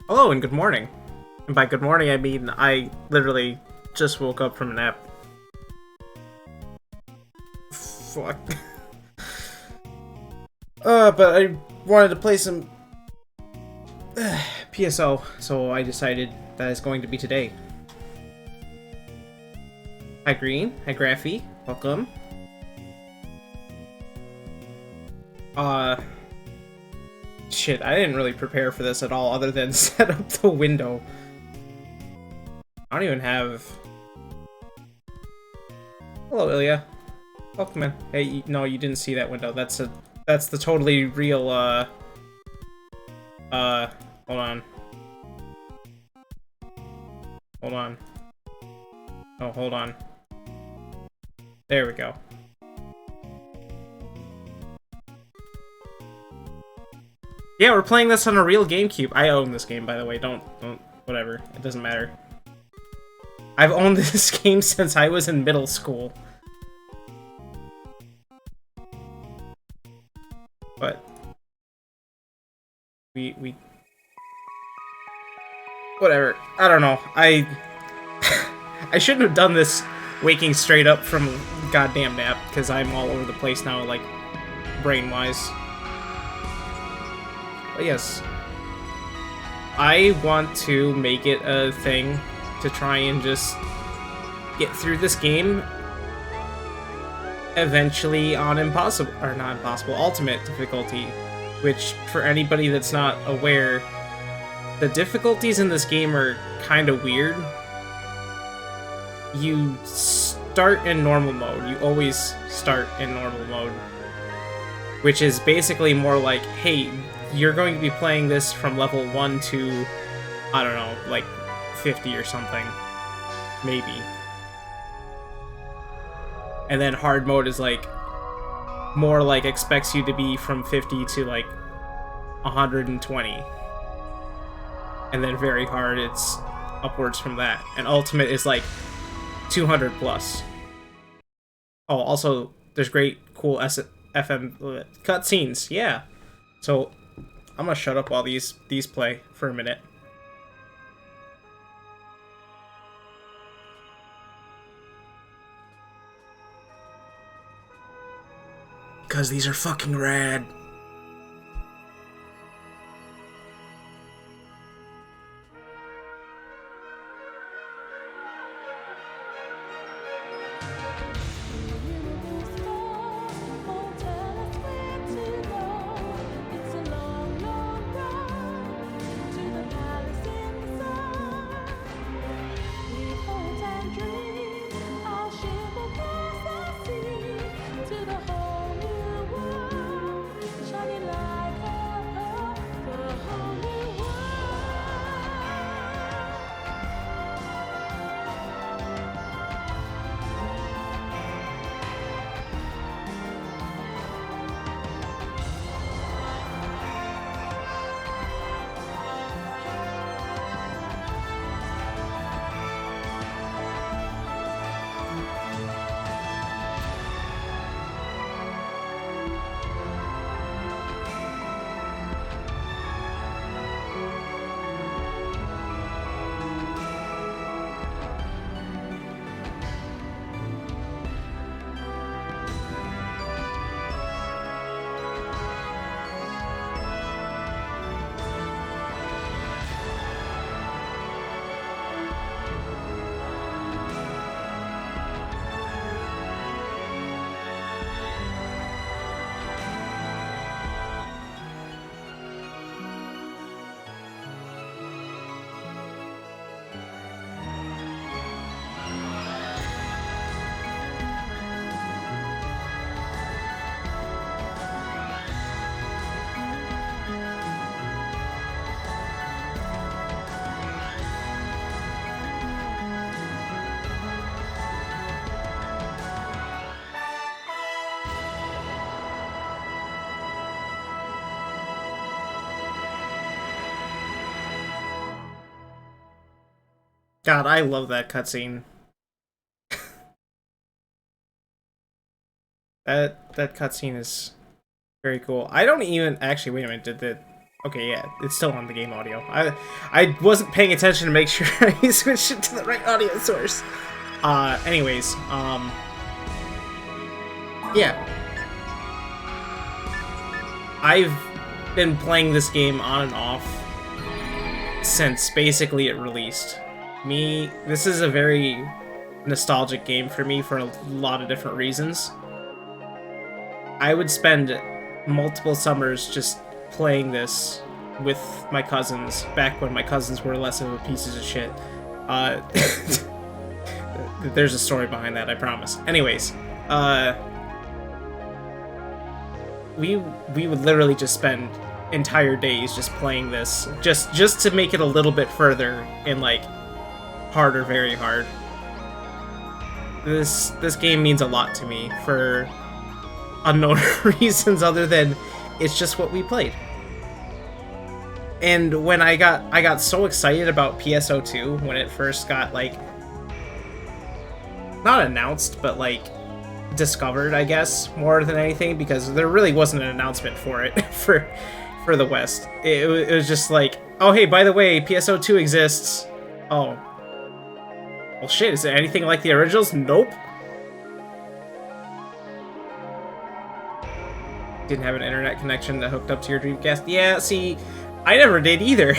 Hello and good morning. And by good morning, I mean I literally just woke up from a nap. Fuck. But I wanted to play some PSO, so I decided that it's going to be today. Hi Green, hi Graphy, welcome. Shit, I didn't really prepare for this at all other than set up the window. I don't even have... Hello, Ilya. Welcome in. Hey, no, you didn't see that window. That's the totally real, hold on. Hold on. Oh, hold on. There we go. Yeah, we're playing this on a real GameCube. I own this game, by the way. Don't, whatever. It doesn't matter. I've owned this game since I was in middle school. But we whatever. I don't know. I shouldn't have done this waking straight up from a goddamn nap because I'm all over the place now, like brain-wise. But yes, I want to make it a thing to try and just get through this game eventually on impossible, or not impossible, ultimate difficulty, which for anybody that's not aware, the difficulties in this game are kind of weird. You start in normal mode. You always start in normal mode, which is basically more like, hey, you're going to be playing this from level 1 to, I don't know, like 50 or something. Maybe. And then hard mode is like, more like expects you to be from 50 to like 120. And then very hard, it's upwards from that. And ultimate is like 200 plus. Oh, also, there's great, cool FM cutscenes, yeah. So, I'm gonna shut up while these play for a minute. Because these are fucking rad. God, I love that cutscene. That cutscene is very cool. I don't even actually wait a minute. Did the Okay, yeah, it's still on the game audio. I wasn't paying attention to make sure I switched it to the right audio source. Anyways, yeah. I've been playing this game on and off since basically it released. This is a very nostalgic game for me for a lot of different reasons. I would spend multiple summers just playing this with my cousins, back when my cousins were less of a pieces of shit. There's a story behind that, I promise. Anyways, we would literally just spend entire days just playing this, just to make it a little bit further in, like, hard or very hard. This game means a lot to me for unknown reasons other than it's just what we played. And when I got so excited about PSO2 when it first got, like, not announced, but, like, discovered, I guess, more than anything, because there really wasn't an announcement for it for the West. It was just like, oh hey, by the way, PSO2 exists. Oh. Well shit, is it anything like the originals? Nope. Didn't have an internet connection that hooked up to your Dreamcast? Yeah, see, I never did either.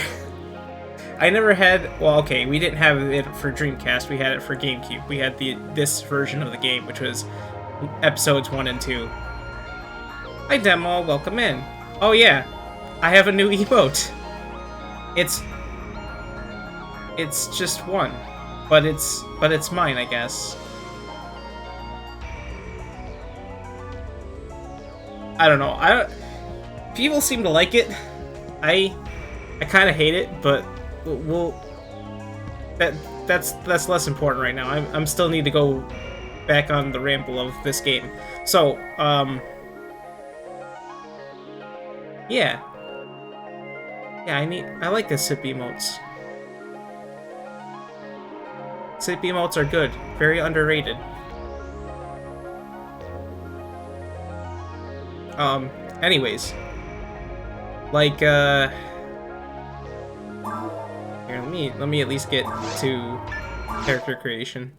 I never had... Well, okay, we didn't have it for Dreamcast, we had it for GameCube. We had this version of the game, which was episodes 1 and 2. Hi, Demo, welcome in. Oh yeah, I have a new emote. It's just one, but it's mine, I guess. I don't know. People seem to like it. I kind of hate it, but that's less important right now. I'm still need to go back on the ramble of this game. So, yeah. Yeah, I like the sip emotes. Sip emotes are good. Very underrated. Anyways. Like, here, let me at least get to character creation.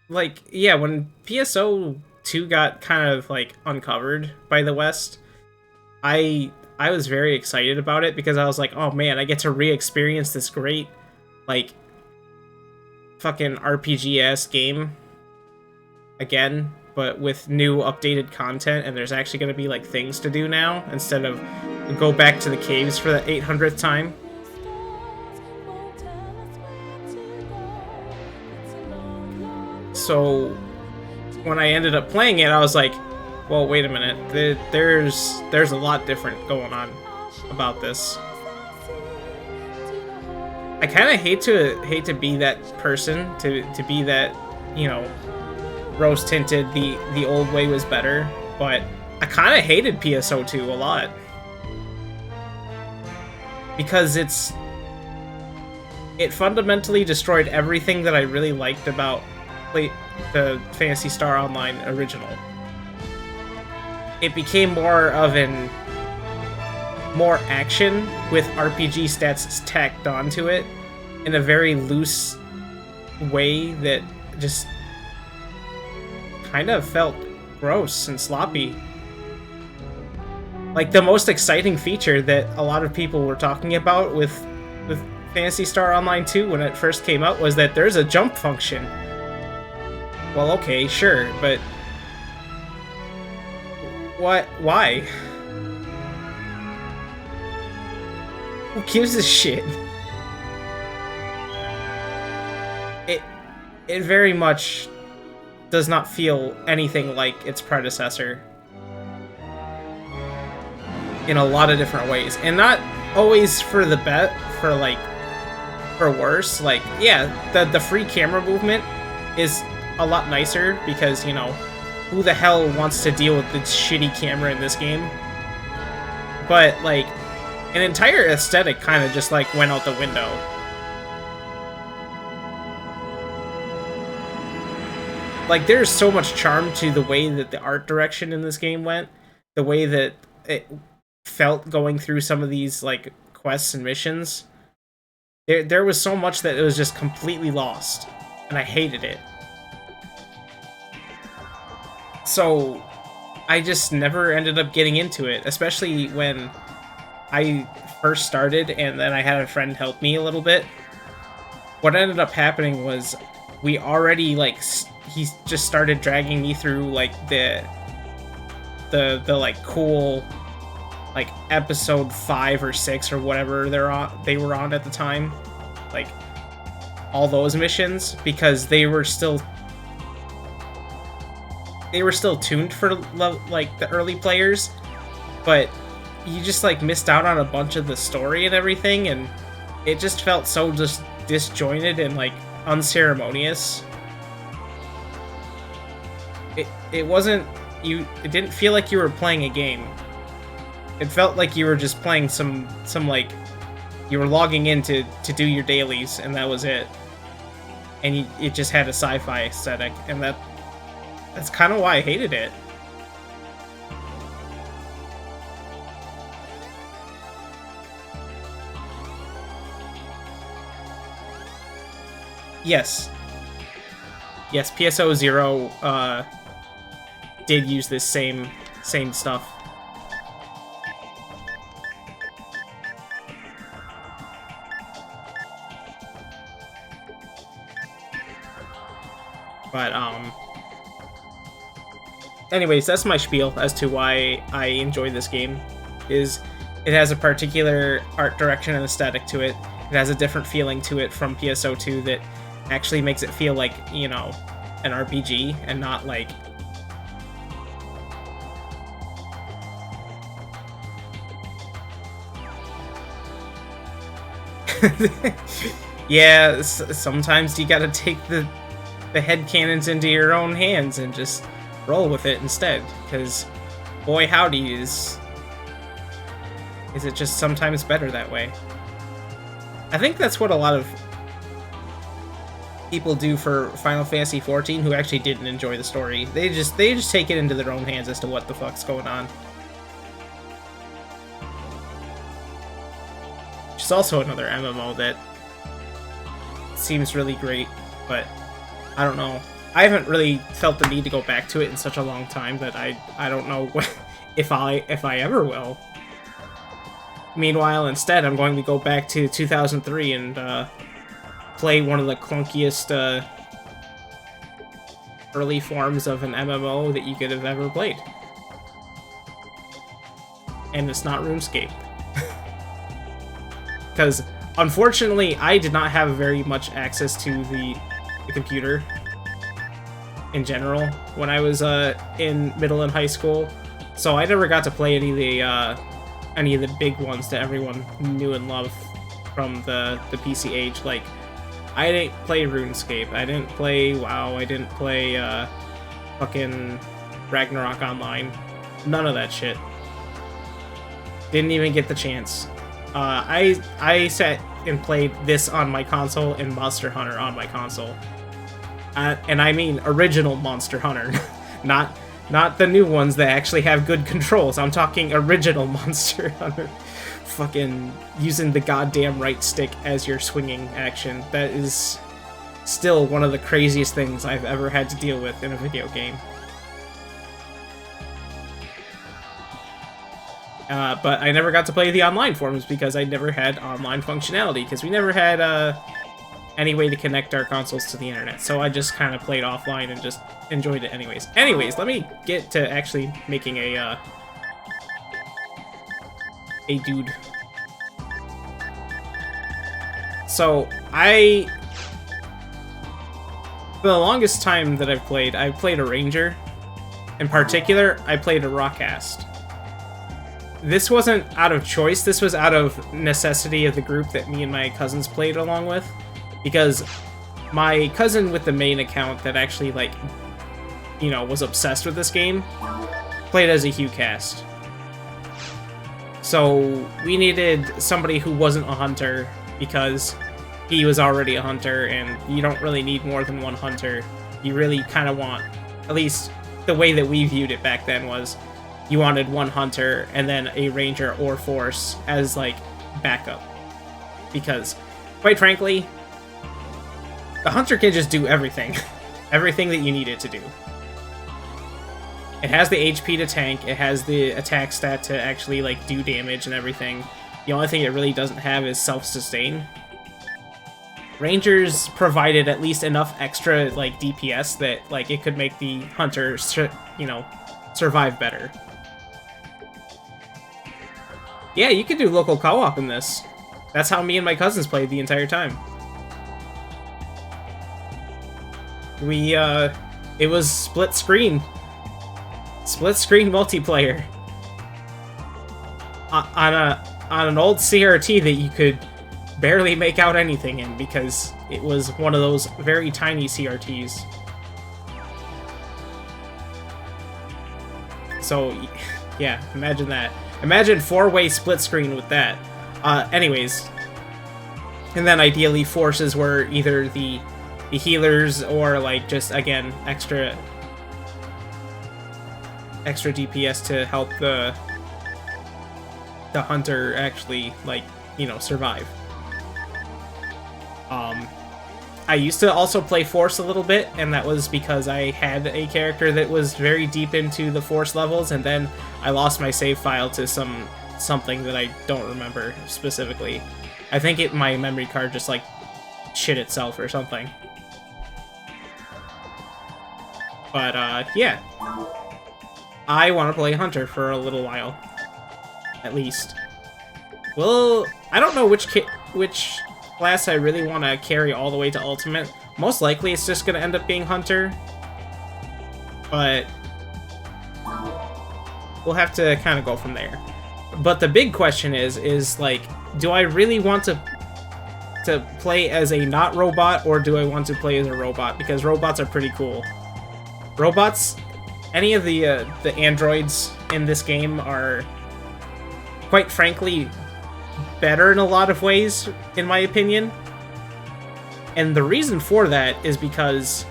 Like, yeah, when PSO2 got kind of, like, uncovered by the West, I was very excited about it because I was like, oh man, I get to re-experience this great, like, fucking RPG-ass game again, but with new updated content, and there's actually going to be, like, things to do now instead of go back to the caves for the 800th time. So when I ended up playing it, I was like, well, wait a minute, there's a lot different going on about this. I kind of hate to be that person, to be that, you know, rose tinted, the old way was better, but I kind of hated PSO2 a lot because it fundamentally destroyed everything that I really liked about the Phantasy Star Online original. It became more of more action with RPG stats tacked onto it in a very loose way that just kind of felt gross and sloppy. Like, the most exciting feature that a lot of people were talking about with Phantasy Star Online 2 when it first came out was that there's a jump function. Well, okay, sure, but what? Why? Who gives a shit? It very much does not feel anything like its predecessor in a lot of different ways, and not always for the for worse. Like, yeah, the free camera movement is a lot nicer because, you know, who the hell wants to deal with the shitty camera in this game? But, like, an entire aesthetic kind of just, like, went out the window. like, there's so much charm to the way that the art direction in this game went, the way that it felt going through some of these, like, quests and missions. There was so much that it was just completely lost, and I hated it. So I just never ended up getting into it, especially when I first started and then I had a friend help me a little bit. What ended up happening was we already, like, he just started dragging me through, like, the like, cool, like, episode 5 or 6 or whatever they were on at the time. Like, all those missions, because they were still tuned for, like, the early players, but you just, like, missed out on a bunch of the story and everything, and it just felt so just disjointed and, like, unceremonious. It wasn't, it didn't feel like you were playing a game. It felt like you were just playing some like, you were logging in to do your dailies, and that was it. And it just had a sci-fi aesthetic, and that's kind of why I hated it. Yes. Yes, PSO 0 did use this same stuff. But anyways, that's my spiel as to why I enjoy this game. Is it has a particular art direction and aesthetic to it. It has a different feeling to it from PSO2 that actually makes it feel like, you know, an RPG and not like yeah, sometimes you gotta take the headcanons into your own hands and just roll with it instead, because boy howdy is it just sometimes better that way. I think that's what a lot of people do for Final Fantasy XIV who actually didn't enjoy the story. They just take it into their own hands as to what the fuck's going on. Which is also another MMO that seems really great, but I don't know. I haven't really felt the need to go back to it in such a long time that I don't know if I ever will. Meanwhile, instead, I'm going to go back to 2003 and play one of the clunkiest early forms of an MMO that you could have ever played. And it's not RuneScape. Because, unfortunately, I did not have very much access to the computer in general when I was in middle and high school, so I never got to play any of the big ones that everyone knew and loved from the PC age. Like, I didn't play RuneScape, I didn't play WoW, I didn't play fucking Ragnarok Online, none of that shit. Didn't even get the chance. I sat and played this on my console and Monster Hunter on my console. And I mean original Monster Hunter, not the new ones that actually have good controls. I'm talking original Monster Hunter. Fucking using the goddamn right stick as your swinging action. That is still one of the craziest things I've ever had to deal with in a video game. But I never got to play the online forms because I never had online functionality, because we never had any way to connect our consoles to the internet. So I just kind of played offline and just enjoyed it anyways. Anyways, let me get to actually making a dude. So for the longest time that I've played a ranger. In particular, I played a rockcast. This wasn't out of choice, this was out of necessity of the group that me and my cousins played along with. Because my cousin with the main account that actually, like, you know, was obsessed with this game, played as a HughCast. So we needed somebody who wasn't a hunter, because he was already a hunter, and you don't really need more than one hunter. you really kind of want, at least the way that we viewed it back then was, you wanted one hunter and then a ranger or force as like backup. Because, quite frankly, the hunter can just do everything. Everything that you need it to do. It has the HP to tank, it has the attack stat to actually like do damage and everything. The only thing it really doesn't have is self-sustain. Rangers provided at least enough extra like DPS that like it could make the hunter, you know, survive better. Yeah, you could do local co-op in this. That's how me and my cousins played the entire time. It was split screen. Split screen multiplayer. On an old CRT that you could barely make out anything in because it was one of those very tiny CRTs. So, yeah, imagine that. Imagine 4-way split screen with that. Anyways. And then ideally forces were either the healers or like just, again, extra DPS to help the hunter actually, like, you know, survive. I used to also play Force a little bit, and that was because I had a character that was very deep into the Force levels, and then I lost my save file to something that I don't remember specifically. I think my memory card just, like, shit itself or something. But, yeah. I want to play Hunter for a little while. At least. Well, I don't know which class I really want to carry all the way to Ultimate. Most likely it's just going to end up being Hunter. But we'll have to kind of go from there. But the big question is like, do I really want to play as a not robot, or do I want to play as a robot? Because robots are pretty cool. Robots, any of the androids in this game are, quite frankly, better in a lot of ways, in my opinion. And the reason for that is because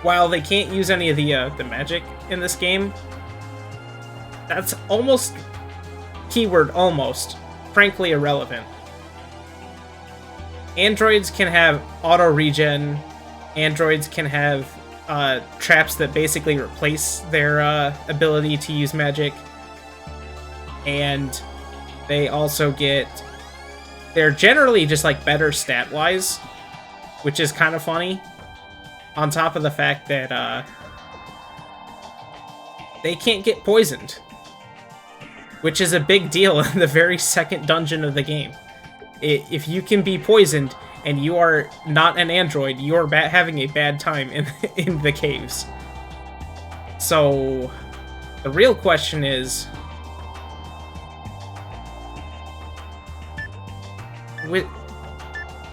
while they can't use any of the magic in this game, that's almost, keyword almost, frankly irrelevant. Androids can have auto-regen, androids can have traps that basically replace their ability to use magic, and they also they're generally just like better stat-wise, which is kind of funny, on top of the fact that they can't get poisoned, which is a big deal in the very second dungeon of the game. If you can be poisoned and you are not an android, you are having a bad time in the caves. So the real question is,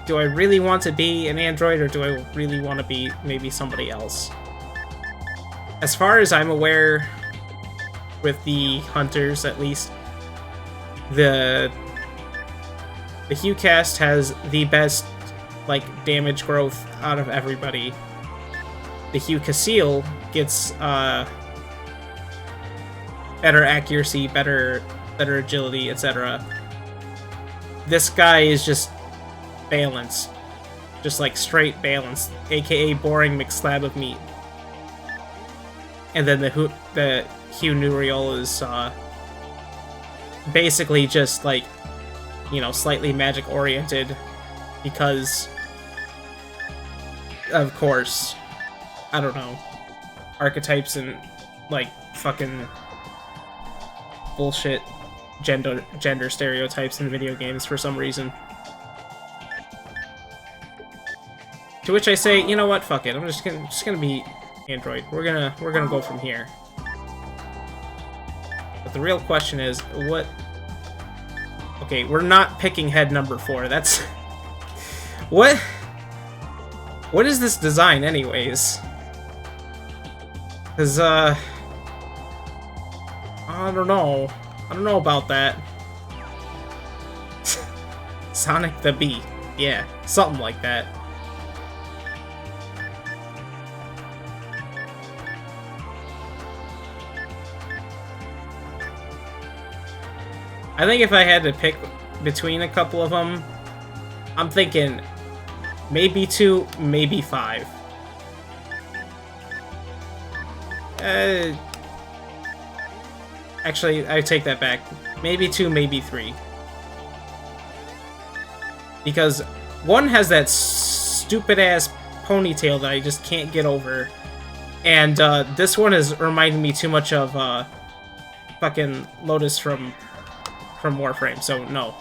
do I really want to be an android, or do I really want to be maybe somebody else? As far as I'm aware, with the hunters at least, the HuCast has the best like damage growth out of everybody. The HuCasile gets better accuracy, better agility, etc. This guy is just balance. Just like straight balance, aka boring mixed slab of meat. And then the Hugh Nuriel is basically just like, you know, slightly magic oriented, because of course, I don't know, archetypes and like fucking bullshit gender stereotypes in video games for some reason. To which I say, you know what, fuck it, I'm just gonna be android. We're gonna go from here. But the real question is, what? Okay, we're not picking head number 4. That's what is this design anyways? Cause I don't know about that. Sonic the Bee. Yeah, something like that. I think if I had to pick between a couple of them, I'm thinking maybe 2, maybe 5. Actually, I take that back. Maybe 2, maybe 3. Because 1 has that stupid-ass ponytail that I just can't get over. And this one is reminding me too much of fucking Lotus from Warframe, so no.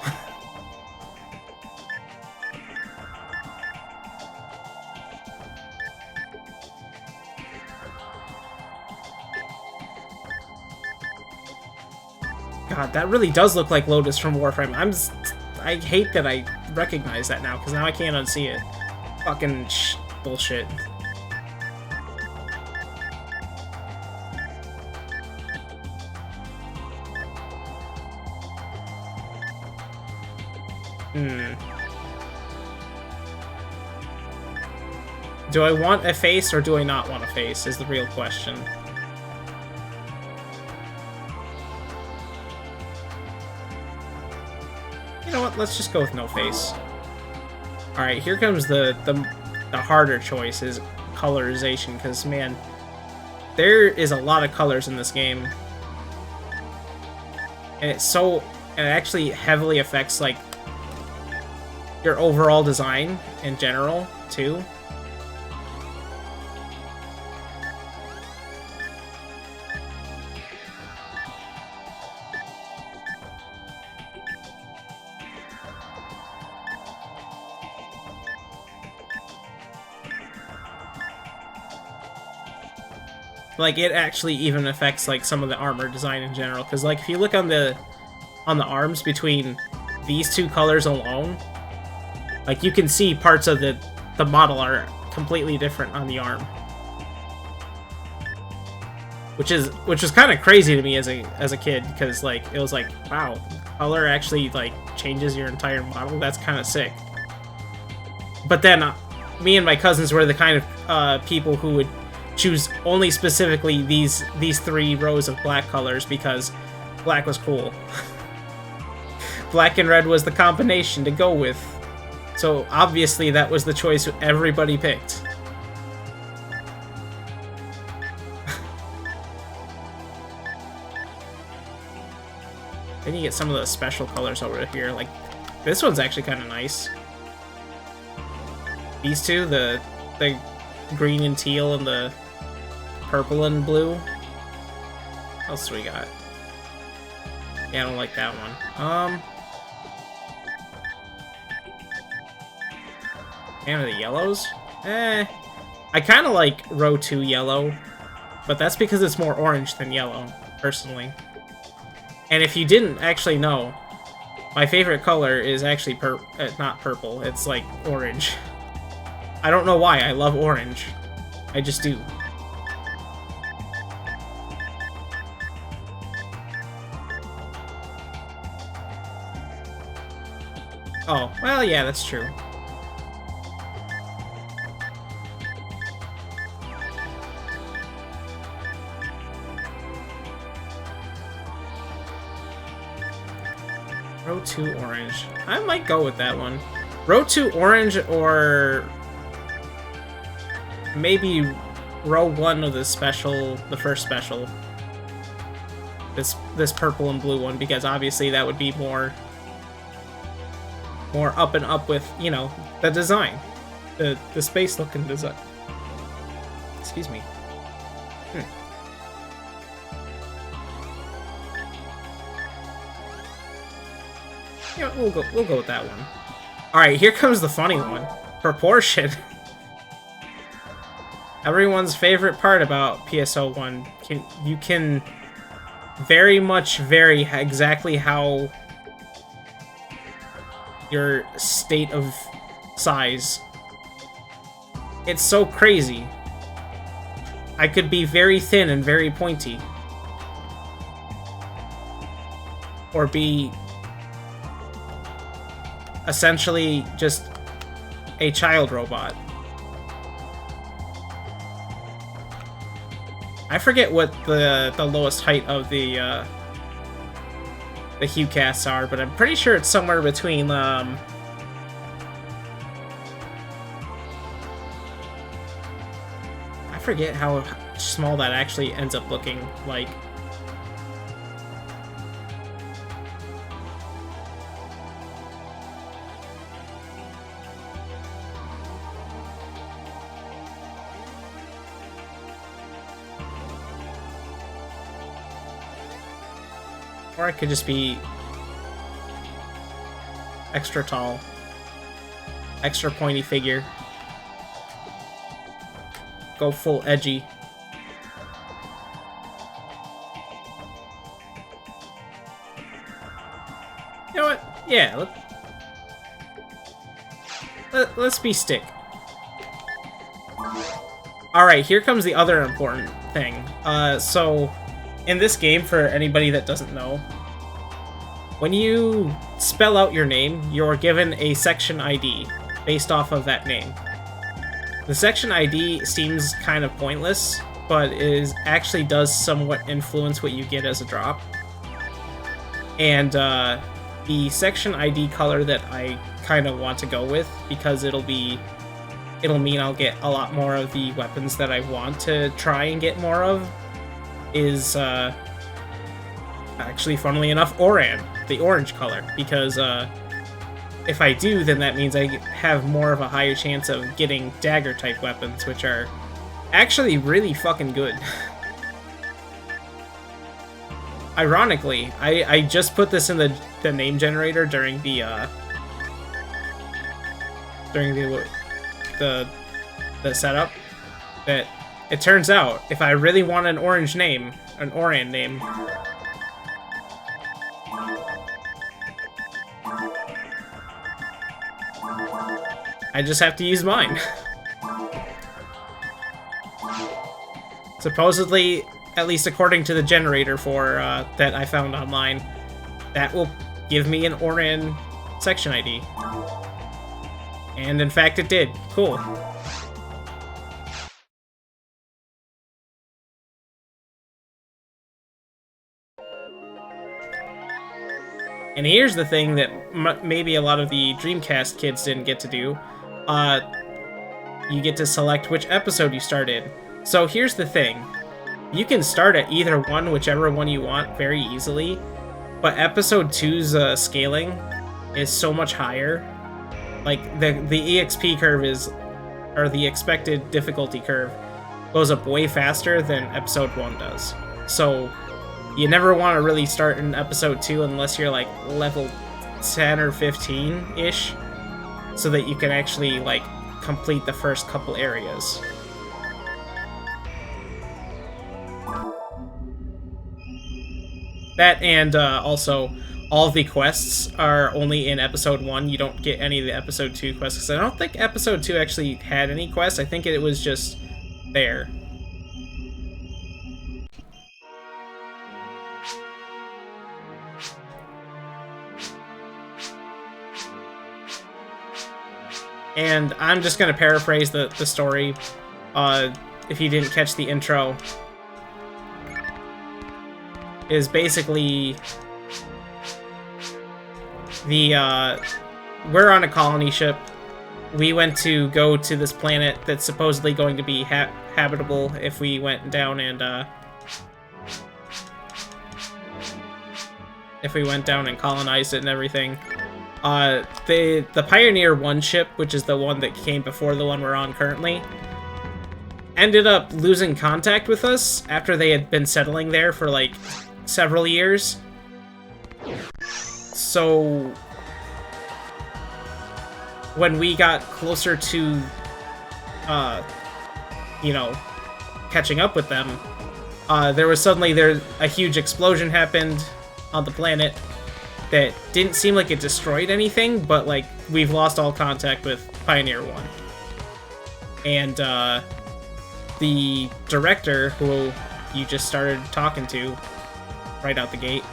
God, that really does look like Lotus from Warframe. I hate that I recognize that now, because now I can't unsee it. Fucking bullshit. Do I want a face or do I not want a face is the real question. You know what? Let's just go with no face. Alright, here comes the harder choice, is colorization, because, man, there is a lot of colors in this game. And it actually heavily affects, like, your overall design in general, too. Like, it actually even affects, like, some of the armor design in general, because, like, if you look on the arms between these two colors alone, like, you can see parts of the model are completely different on the arm. Which was kind of crazy to me as a kid, because, like, it was like, wow, color actually, like, changes your entire model? That's kind of sick. But then, me and my cousins were the kind of people who would choose only specifically these 3 rows of black colors because black was cool. Black and red was the combination to go with. So obviously that was the choice everybody picked. Then you get some of the special colors over here. Like, this one's actually kind of nice. These two, the green and teal and the purple and blue. What else do we got? Yeah, I don't like that one. And the yellows? I kind of like row 2 yellow, but that's because it's more orange than yellow, personally. And if you didn't actually know, my favorite color is actually not purple, it's like orange. I don't know why, I love orange. I just do. Oh, well, yeah, that's true. Row 2 orange. I might go with that one. Row 2 orange, or maybe row 1 of the first special. This purple and blue one, because obviously that would be more up and up with, you know, the design. The space looking design. Excuse me. Yeah, we'll go with that one. Alright, here comes the funny one. Proportion. Everyone's favorite part about PSO1. You can very much vary exactly how your state of size. It's so crazy. I could be very thin and very pointy. Or be essentially just a child robot. I forget what the lowest height of the the hue casts are, but I'm pretty sure it's somewhere between, I forget how small that actually ends up looking like. Or it could just be extra tall, extra pointy figure. Go full edgy. You know what? Yeah, let's be Stick. Alright, here comes the other important thing. So, in this game, for anybody that doesn't know, when you spell out your name, you're given a section ID based off of that name. The section ID seems kind of pointless, but actually does somewhat influence what you get as a drop. And the section ID color that I kind of want to go with, because it'll mean I'll get a lot more of the weapons that I want to try and get more of, is actually, funnily enough, Oran, the orange color, because if I do, then that means I have more of a higher chance of getting dagger type weapons, which are actually really fucking good. Ironically, I just put this in the name generator during the setup, that it turns out if I really want an orange name, an Oran name, I just have to use mine. Supposedly, at least according to the generator for that I found online, that will give me an Oran section ID. And in fact it did. Cool. And here's the thing that maybe a lot of the Dreamcast kids didn't get to do. You get to select which episode you start in. So here's the thing. You can start at either one, whichever one you want, very easily. But episode 2's scaling is so much higher. Like, the EXP curve or the expected difficulty curve, goes up way faster than episode 1 does. So you never want to really start in episode 2 unless you're like level 10 or 15-ish, so that you can actually like complete the first couple areas. That, and also all of the quests are only in episode 1. You don't get any of the episode 2 quests, because I don't think episode 2 actually had any quests. I think it was just there. And I'm just gonna paraphrase the story, if you didn't catch the intro. Is basically we're on a colony ship. We went to go to this planet that's supposedly going to be habitable if we went down and colonized it and everything. The Pioneer 1 ship, which is the one that came before the one we're on currently, ended up losing contact with us after they had been settling there for like several years. So when we got closer to catching up with them, there was suddenly a huge explosion happened on the planet that didn't seem like it destroyed anything, but like we've lost all contact with Pioneer 1. And the director, who you just started talking to right out the gate,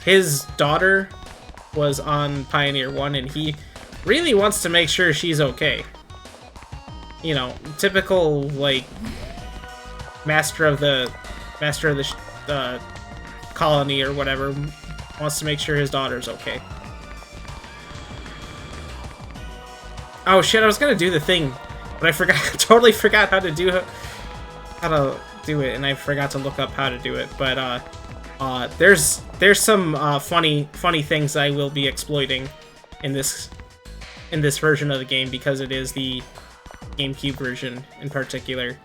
his daughter was on Pioneer 1, and he really wants to make sure she's okay. You know, typical like master of the colony or whatever wants to make sure his daughter's okay. Oh shit, I was gonna do the thing, but I forgot, totally forgot how to do it, and I forgot to look up how to do it. But there's some funny things I will be exploiting in this version of the game, because it is the GameCube version in particular.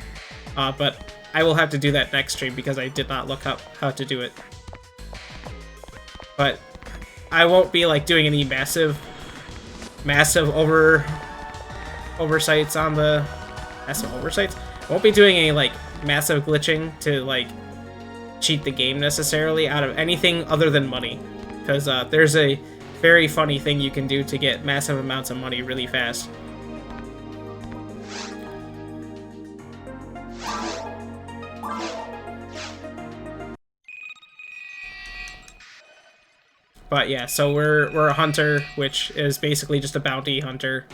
But I will have to do that next stream because I did not look up how to do it. But I won't be like doing any massive oversights on the oversights. I won't be doing any like massive glitching to like cheat the game necessarily out of anything other than money, because there's a very funny thing you can do to get massive amounts of money really fast. But yeah, so we're a hunter, which is basically just a bounty hunter.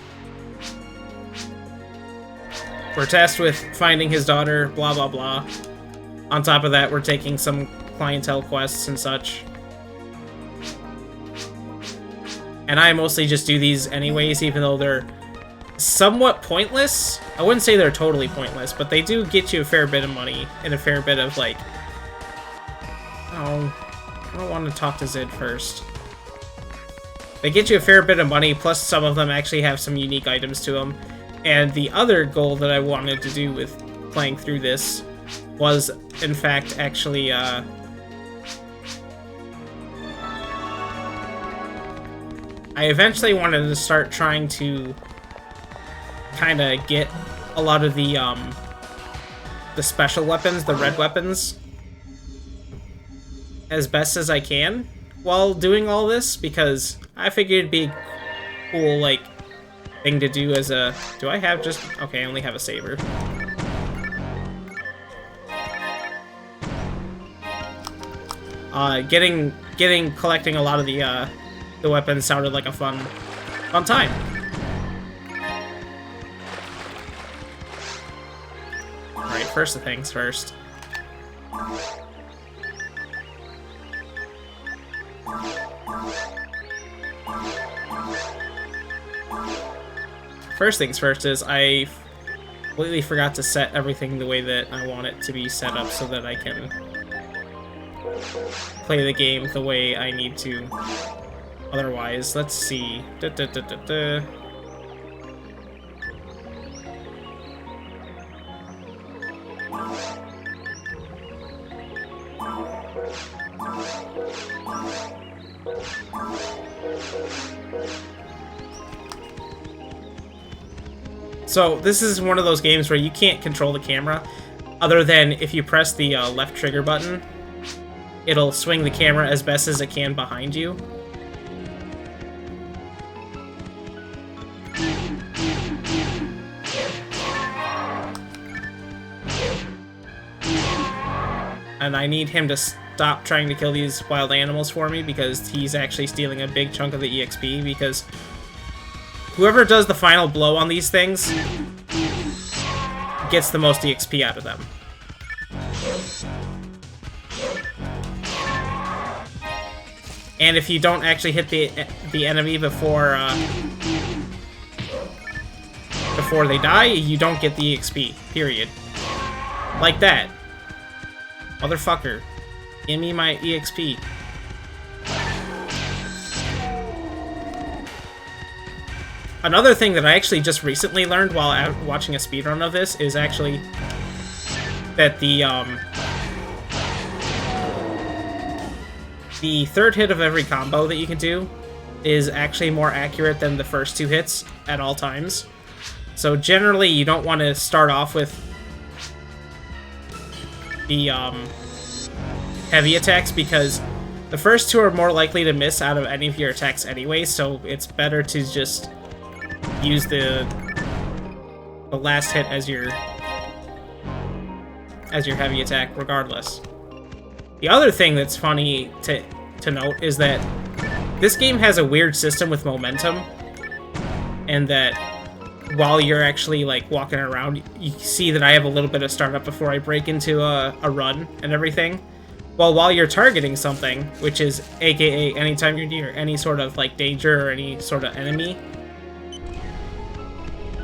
We're tasked with finding his daughter, blah blah blah. On top of that, we're taking some clientele quests and such. And I mostly just do these anyways, even though they're somewhat pointless. I wouldn't say they're totally pointless, but they do get you a fair bit of money and a fair bit of, like... Oh, I don't want to talk to Zid first. They get you a fair bit of money, plus some of them actually have some unique items to them. And the other goal that I wanted to do with playing through this was, in fact, actually, I eventually wanted to start trying to kind of get a lot of the special weapons, the red weapons, as best as I can while doing all this, because I figured it'd be a cool, like, thing to do as a... Do I have just... Okay, I only have a saber. Collecting a lot of the weapons sounded like a fun time. Alright, first things first. First things first is I completely forgot to set everything the way that I want it to be set up so that I can play the game the way I need to. Otherwise, let's see. So this is one of those games where you can't control the camera, other than if you press the left trigger button, it'll swing the camera as best as it can behind you. And I need him to stop trying to kill these wild animals for me, because he's actually stealing a big chunk of the EXP, because whoever does the final blow on these things gets the most EXP out of them. And if you don't actually hit the enemy before they die, you don't get the EXP, period. Like that. Motherfucker. Give me my EXP. Another thing that I actually just recently learned while watching a speedrun of this is actually that the third hit of every combo that you can do is actually more accurate than the first two hits at all times. So generally you don't want to start off with the heavy attacks, because the first two are more likely to miss out of any of your attacks anyway, so it's better to just use the last hit as your heavy attack regardless. The other thing that's funny to note is that this game has a weird system with momentum, and that while you're actually like walking around, you see that I have a little bit of startup before I break into a run and everything. Well, while you're targeting something, which is aka anytime you're near any sort of like danger or any sort of enemy,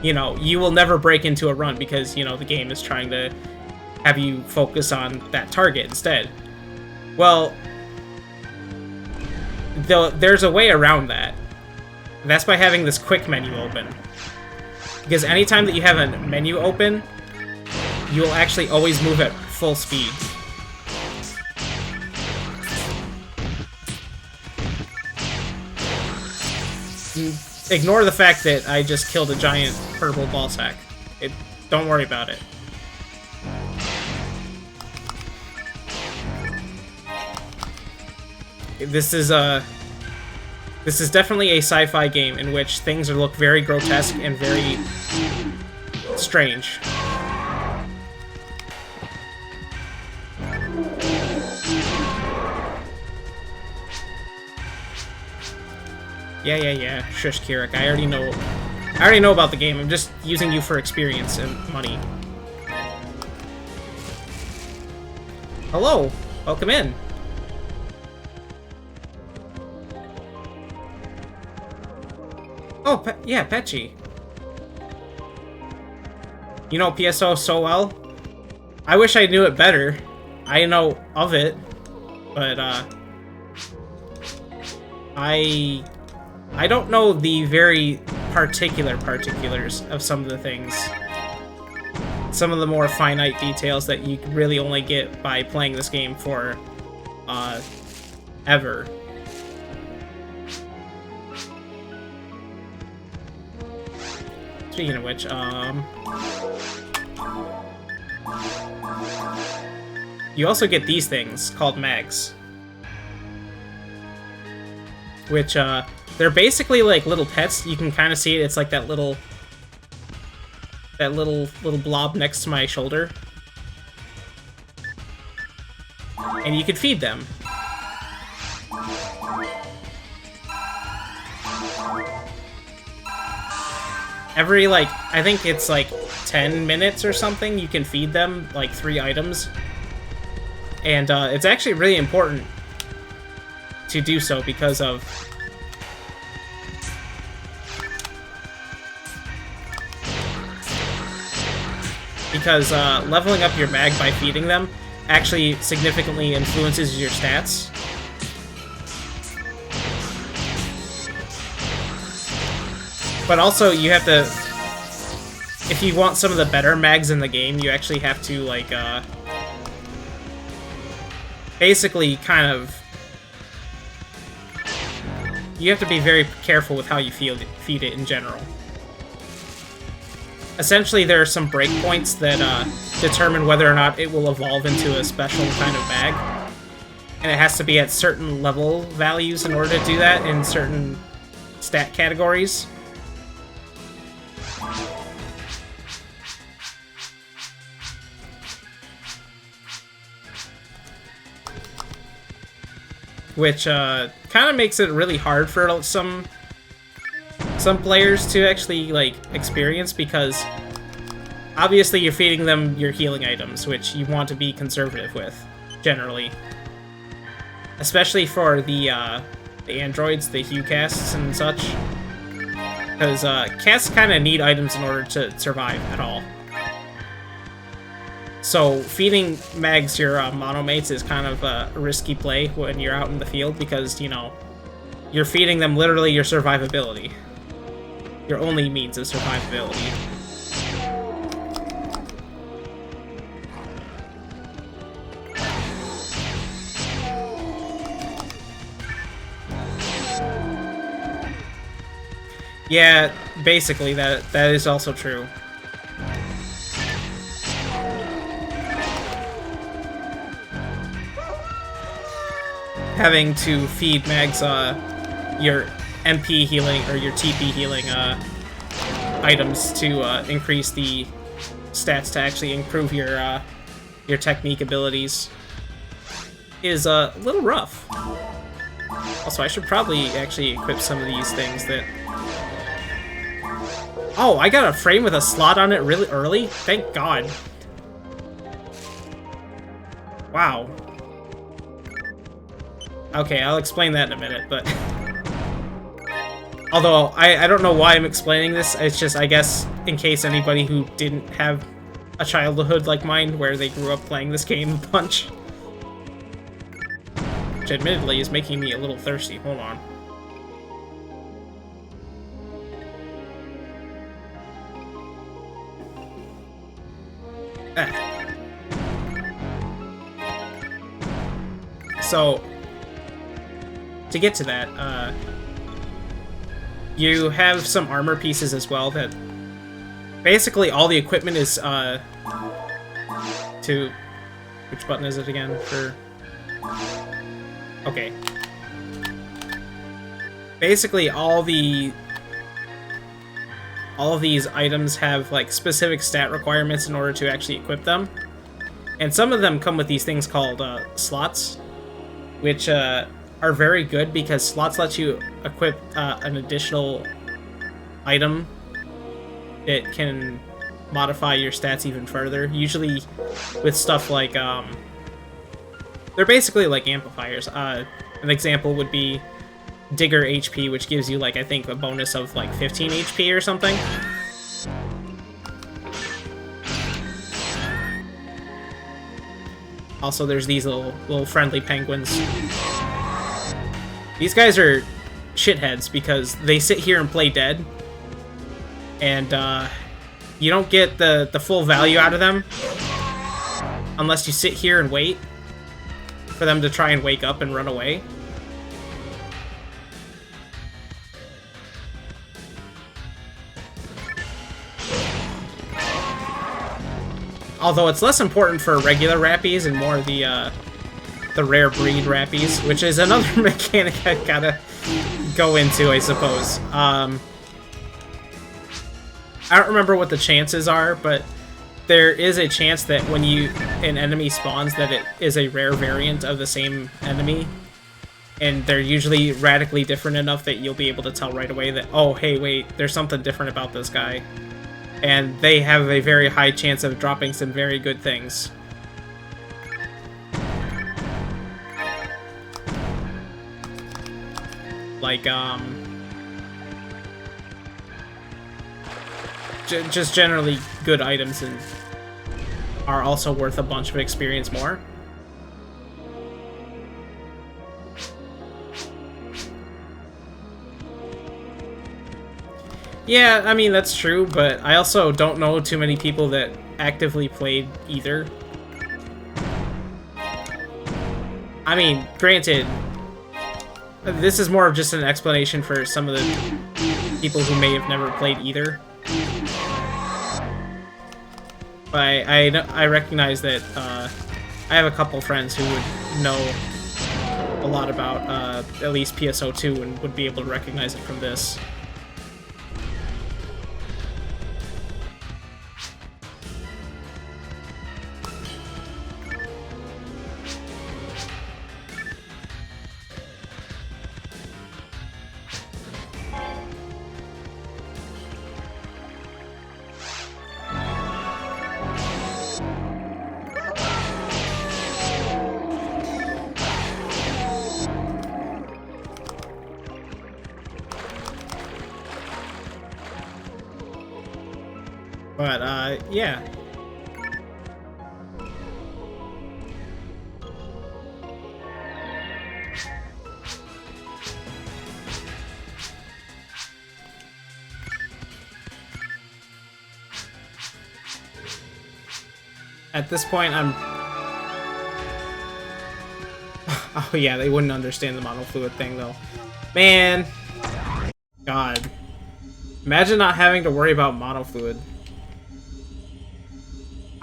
you know, you will never break into a run because, you know, the game is trying to have you focus on that target instead. Well, there's a way around that. That's by having this quick menu open. Because anytime that you have a menu open, you'll actually always move at full speed. Ignore the fact that I just killed a giant purple ball sack. Don't worry about it. This is definitely a sci-fi game in which things look very grotesque and very strange. Yeah. Shush, Kirik. I already know about the game. I'm just using you for experience and money. Hello. Welcome in. Oh, yeah, Petchy. You know PSO so well? I wish I knew it better. I know of it, but, I don't know the very particulars of some of the things. Some of the more finite details that you really only get by playing this game for, ever. Speaking of which, you also get these things called mags. Which, they're basically like little pets. You can kind of see it. It's like that little blob next to my shoulder. And you can feed them. Every, like, I think it's like 10 minutes or something, you can feed them, like, 3 items. And, it's actually really important to do so because of... Because, leveling up your mag by feeding them actually significantly influences your stats. But also, you have to... If you want some of the better mags in the game, you actually have to, like, basically kind of... You have to be very careful with how you feed it in general. Essentially, there are some breakpoints that determine whether or not it will evolve into a special kind of mag. And it has to be at certain level values in order to do that in certain stat categories. Which kind of makes it really hard for some players to actually like experience, because obviously you're feeding them your healing items, which you want to be conservative with generally, especially for the androids, the Hue casts and such, because casts kind of need items in order to survive at all. So feeding mags your monomates is kind of a risky play when you're out in the field, because, you know, you're feeding them literally your survivability. Your only means of survivability. Yeah, basically that is also true. Having to feed mags your MP healing or your TP healing items to increase the stats to actually improve your technique abilities is a little rough. Also, I should probably actually equip some of these things that... Oh, I got a frame with a slot on it really early? Thank God. Wow. Okay, I'll explain that in a minute, but... Although, I don't know why I'm explaining this, it's just, I guess, in case anybody who didn't have a childhood like mine, where they grew up playing this game a bunch. Which admittedly is making me a little thirsty. Hold on. So, to get to that, you have some armor pieces as well that... Basically, all the equipment is, to... Which button is it again? For... Okay. Basically, all of these items have, like, specific stat requirements in order to actually equip them. And some of them come with these things called, slots, which, are very good because slots let you equip, an additional item that can modify your stats even further. Usually with stuff like, they're basically like amplifiers. An example would be Digger HP, which gives you, like, I think a bonus of, like, 15 HP or something. Also, there's these little friendly penguins. These guys are shitheads because they sit here and play dead. And, you don't get the full value out of them unless you sit here and wait for them to try and wake up and run away. Although it's less important for regular rappies and more the rare breed rappies, which is another mechanic I gotta go into, I suppose. I don't remember what the chances are, but there is a chance that when an enemy spawns that it is a rare variant of the same enemy, and they're usually radically different enough that you'll be able to tell right away that, oh, hey, wait, there's something different about this guy. And they have a very high chance of dropping some very good things. Like, just generally good items and are also worth a bunch of experience more. Yeah, I mean, that's true, but I also don't know too many people that actively played either. I mean, granted, this is more of just an explanation for some of the people who may have never played either. But I recognize that I have a couple friends who would know a lot about at least PSO2 and would be able to recognize it from this. But, yeah. At this point, I'm... Oh yeah, they wouldn't understand the monofluid thing, though. Man! God. Imagine not having to worry about monofluid.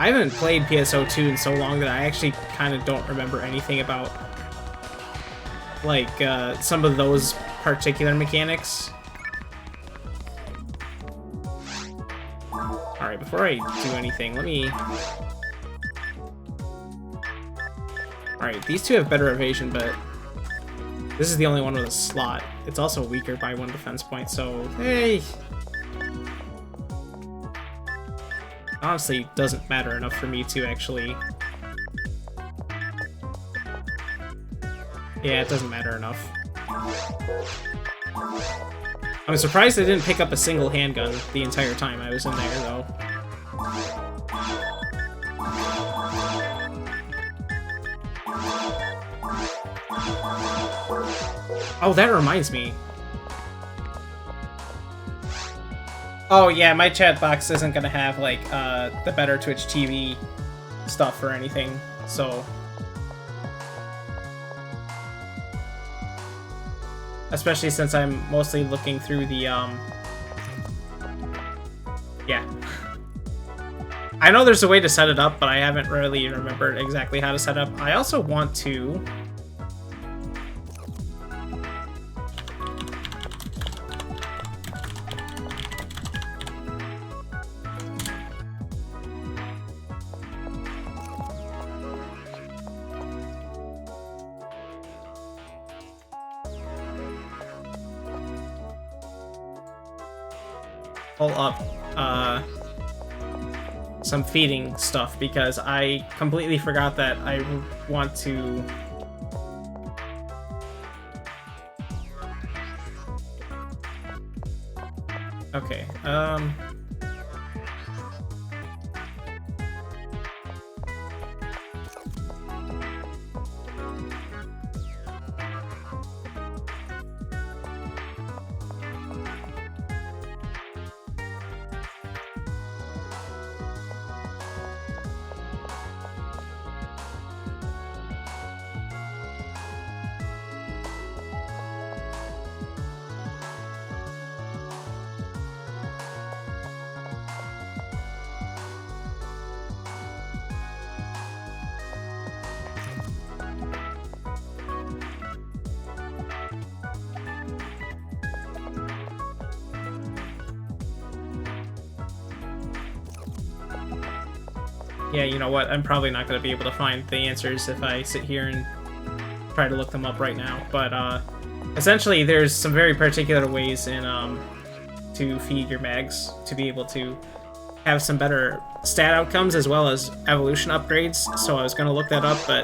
I haven't played PSO2 in so long that I actually kind of don't remember anything about, like, some of those particular mechanics. Alright, before I do anything, let me... Alright, these two have better evasion, but this is the only one with a slot. It's also weaker by 1 defense point, so, hey! Honestly, doesn't matter enough for me to actually Yeah, it doesn't matter enough. I'm surprised I didn't pick up a single handgun the entire time I was in there, though. Oh, that reminds me. Oh, yeah, my chat box isn't gonna have, like, the Better Twitch TV stuff or anything, so... Especially since I'm mostly looking through the, yeah. I know there's a way to set it up, but I haven't really remembered exactly how to set up. I also want to... pull up some feeding stuff because I completely forgot that I want to okay yeah, you know what? I'm probably not going to be able to find the answers if I sit here and try to look them up right now. But essentially, there's some very particular ways in to feed your mags to be able to have some better stat outcomes as well as evolution upgrades. So I was going to look that up, but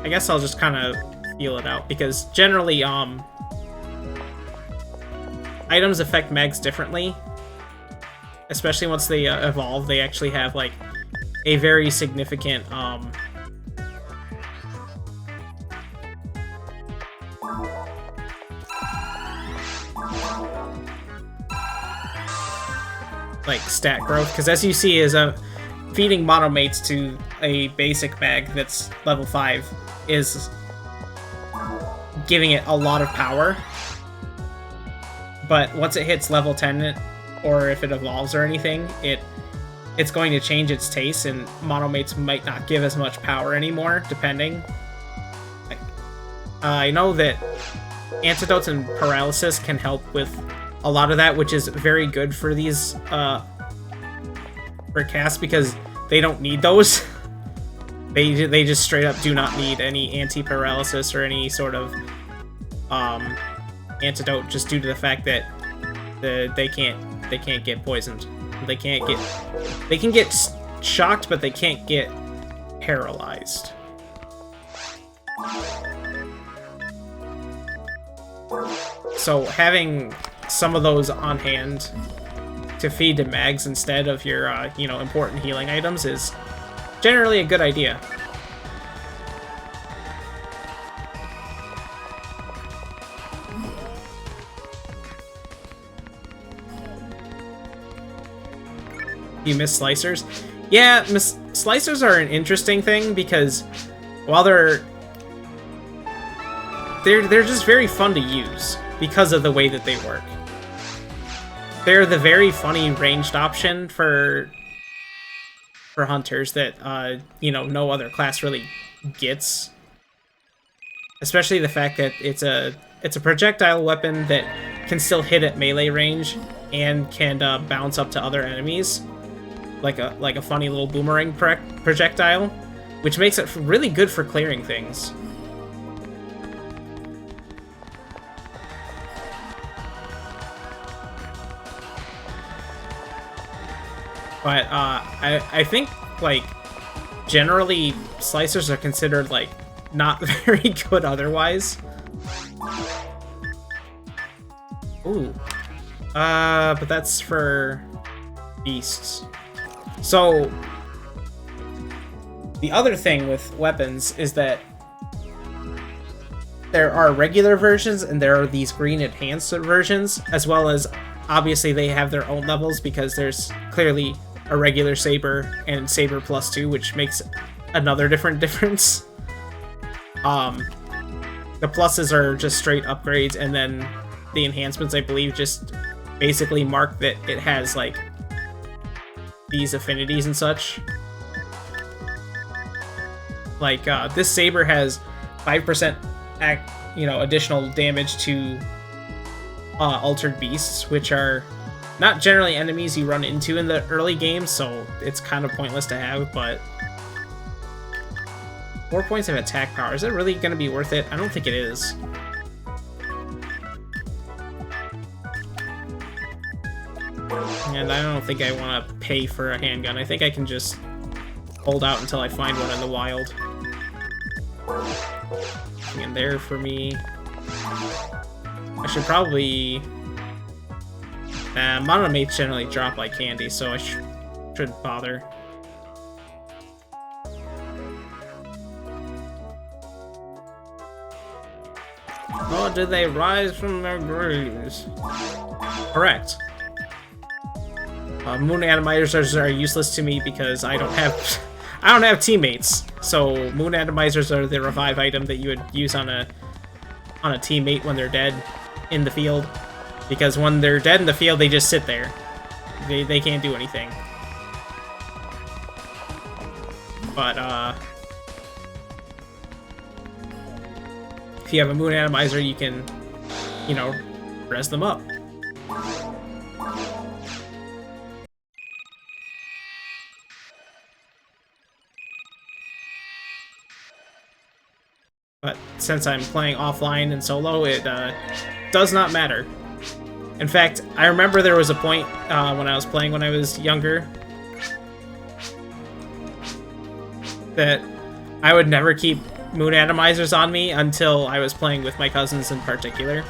I guess I'll just kind of feel it out because generally items affect mags differently. Especially once they evolve, they actually have, like, a very significant, like, stat growth. Because as you see, is feeding monomates to a basic mag that's level 5 is giving it a lot of power. But once it hits level 10, or if it evolves or anything, it's going to change its taste, and monomates might not give as much power anymore, depending. Like, I know that antidotes and paralysis can help with a lot of that, which is very good for these for casts because they don't need those. They just straight up do not need any anti-paralysis or any sort of antidote, just due to the fact that they can't get poisoned. They can get shocked, but they can't get paralyzed. So having some of those on hand to feed to mags instead of your important healing items is generally a good idea. You miss slicers? Yeah, slicers are an interesting thing because while they're just very fun to use because of the way that they work. They're the very funny ranged option for hunters that no other class really gets. Especially the fact that it's a projectile weapon that can still hit at melee range and can bounce up to other enemies. Like a funny little boomerang projectile, which makes it really good for clearing things. But I think, like, generally slicers are considered like not very good otherwise. Ooh. But that's for beasts. So the other thing with weapons is that there are regular versions and there are these green enhanced versions, as well as obviously they have their own levels because there's clearly a regular saber and saber plus 2, which makes another difference. The pluses are just straight upgrades, and then the enhancements, I believe, just basically mark that it has like these affinities and such. Like this saber has 5% additional damage to altered beasts, which are not generally enemies you run into in the early game, so it's kind of pointless to have, but 4 points of attack power, is it really going to be worth it? I don't think it is. And I don't think I want to pay for a handgun. I think I can just hold out until I find one in the wild. Nothing in there for me. I should probably... monomates generally drop like candy, so I shouldn't bother. Oh, did they rise from their graves? Correct. Moon atomizers are useless to me because I don't have teammates. So moon atomizers are the revive item that you would use on a teammate when they're dead in the field. Because when they're dead in the field, they just sit there. They can't do anything. But if you have a moon atomizer, you can, res them up. But since I'm playing offline and solo, it does not matter. In fact, I remember there was a point when I was playing when I was younger that I would never keep moon atomizers on me until I was playing with my cousins in particular.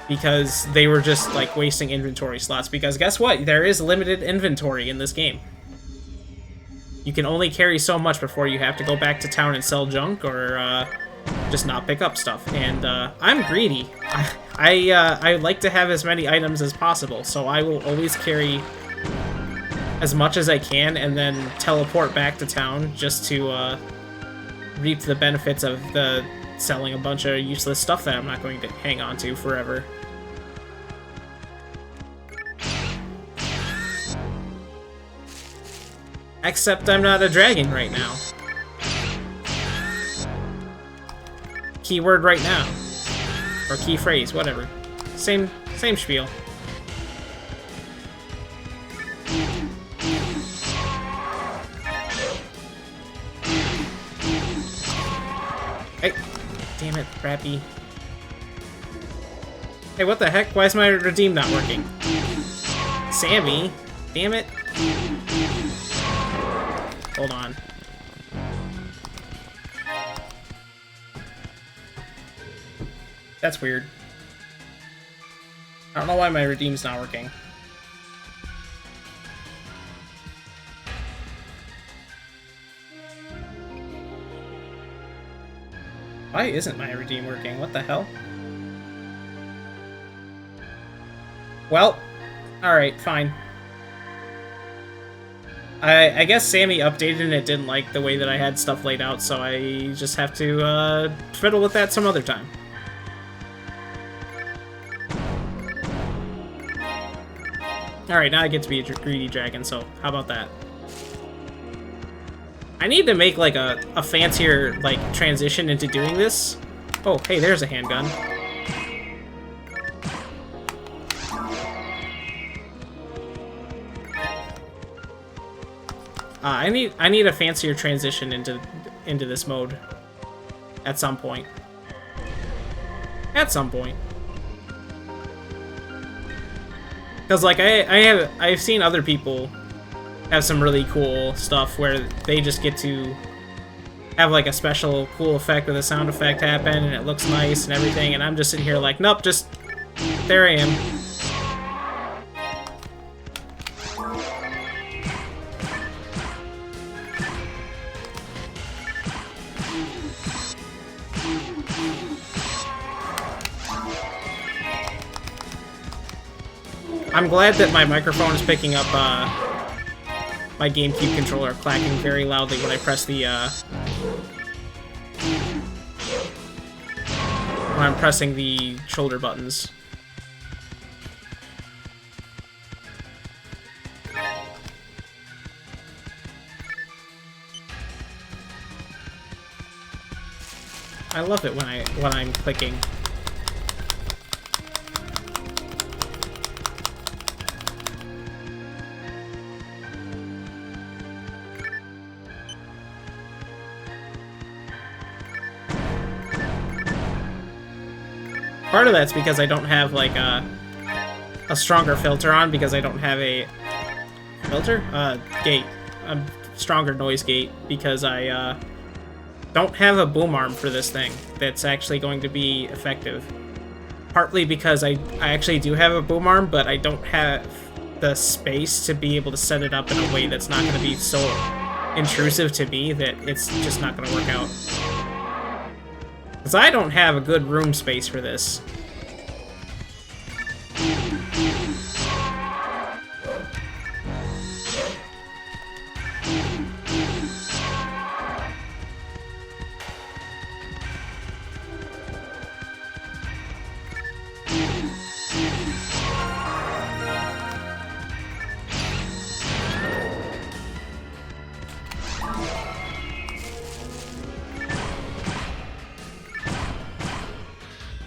Because they were just like wasting inventory slots. Because guess what? There is limited inventory in this game. You can only carry so much before you have to go back to town and sell junk or just not pick up stuff. And I'm greedy. I like to have as many items as possible, so I will always carry as much as I can and then teleport back to town just to reap the benefits of the selling a bunch of useless stuff that I'm not going to hang on to forever. Except I'm not a dragon right now. Keyword right now. Or key phrase, whatever. Same spiel. Hey, damn it, crappy. Hey, what the heck? Why is my redeem not working? Sammy, damn it. Hold on. That's weird. I don't know why my redeem's not working. Why isn't my redeem working? What the hell? Well, alright, fine. I guess Sammy updated and it didn't like the way that I had stuff laid out, so I just have to fiddle with that some other time. Alright, now I get to be a greedy dragon, so how about that? I need to make like a fancier like transition into doing this. Oh, hey, there's a handgun. I need a fancier transition into this mode at some point. At some point. Because like I've seen other people have some really cool stuff where they just get to have like a special cool effect with a sound effect happen, and it looks nice and everything, and I'm just sitting here like, nope, just there I am. I'm glad that my microphone is picking up my GameCube controller clacking very loudly when I press the when I'm pressing the shoulder buttons. I love it when I'm clicking. Part of that's because I don't have like a stronger filter on, because I don't have a filter? Gate. A stronger noise gate, because I don't have a boom arm for this thing that's actually going to be effective. Partly because I actually do have a boom arm, but I don't have the space to be able to set it up in a way that's not going to be so intrusive to me that it's just not going to work out. Because I don't have a good room space for this.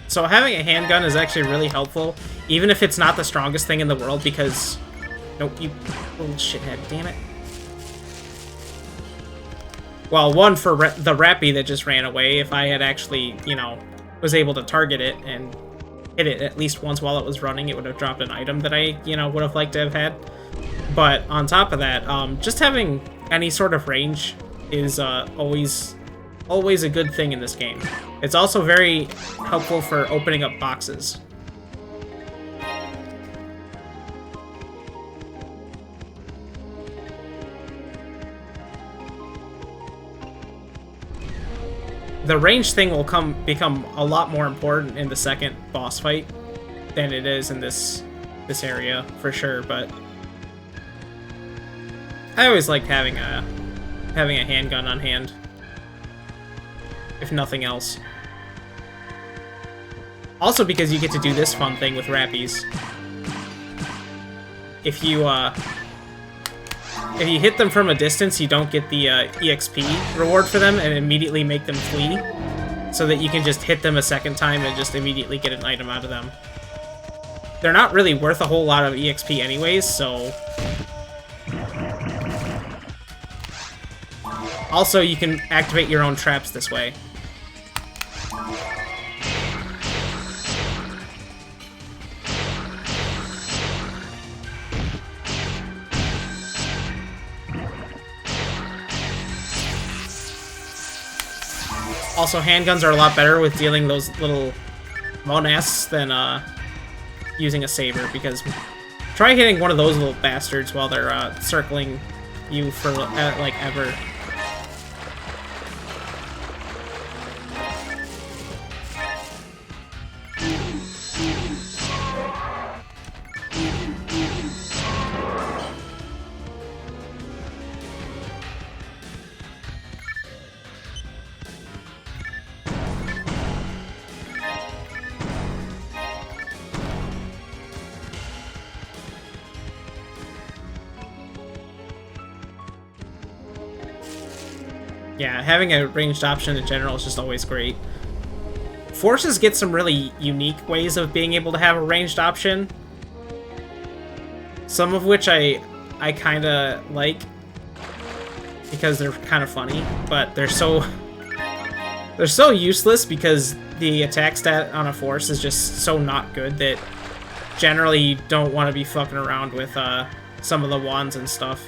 So having a handgun is actually really helpful, even if it's not the strongest thing in the world, because... Nope, you little shithead, damn it. Well, one, for the Rappy that just ran away, if I had actually, you know, was able to target it and hit it at least once while it was running, it would have dropped an item that I, you know, would have liked to have had. But on top of that, just having any sort of range is always a good thing in this game. It's also very helpful for opening up boxes. The range thing will become a lot more important in the second boss fight than it is in this area, for sure, but I always liked having a handgun on hand, if nothing else. Also because you get to do this fun thing with Rappies. If you hit them from a distance, you don't get the EXP reward for them and immediately make them flee, so that you can just hit them a second time and just immediately get an item out of them. They're not really worth a whole lot of EXP anyways, so... Also, you can activate your own traps this way. Also, handguns are a lot better with dealing those little monests than using a saber, because try hitting one of those little bastards while they're circling you for like ever. Yeah, having a ranged option in general is just always great. Forces get some really unique ways of being able to have a ranged option. Some of which I kind of like, because they're kind of funny, but they're so useless because the attack stat on a force is just so not good that generally you don't want to be fucking around with some of the wands and stuff.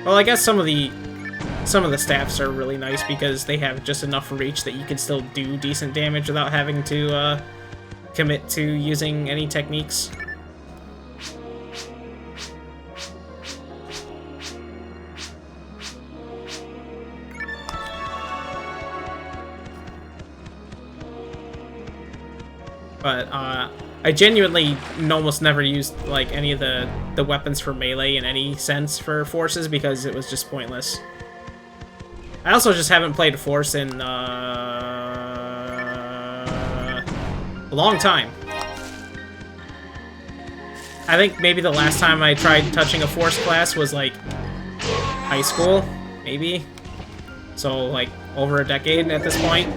Well, I guess some of the staffs are really nice because they have just enough reach that you can still do decent damage without having to commit to using any techniques. But I genuinely almost never used like any of the weapons for melee in any sense for forces because it was just pointless. I also just haven't played a force in a long time. I think maybe the last time I tried touching a force class was like high school, maybe. So like over a decade at this point.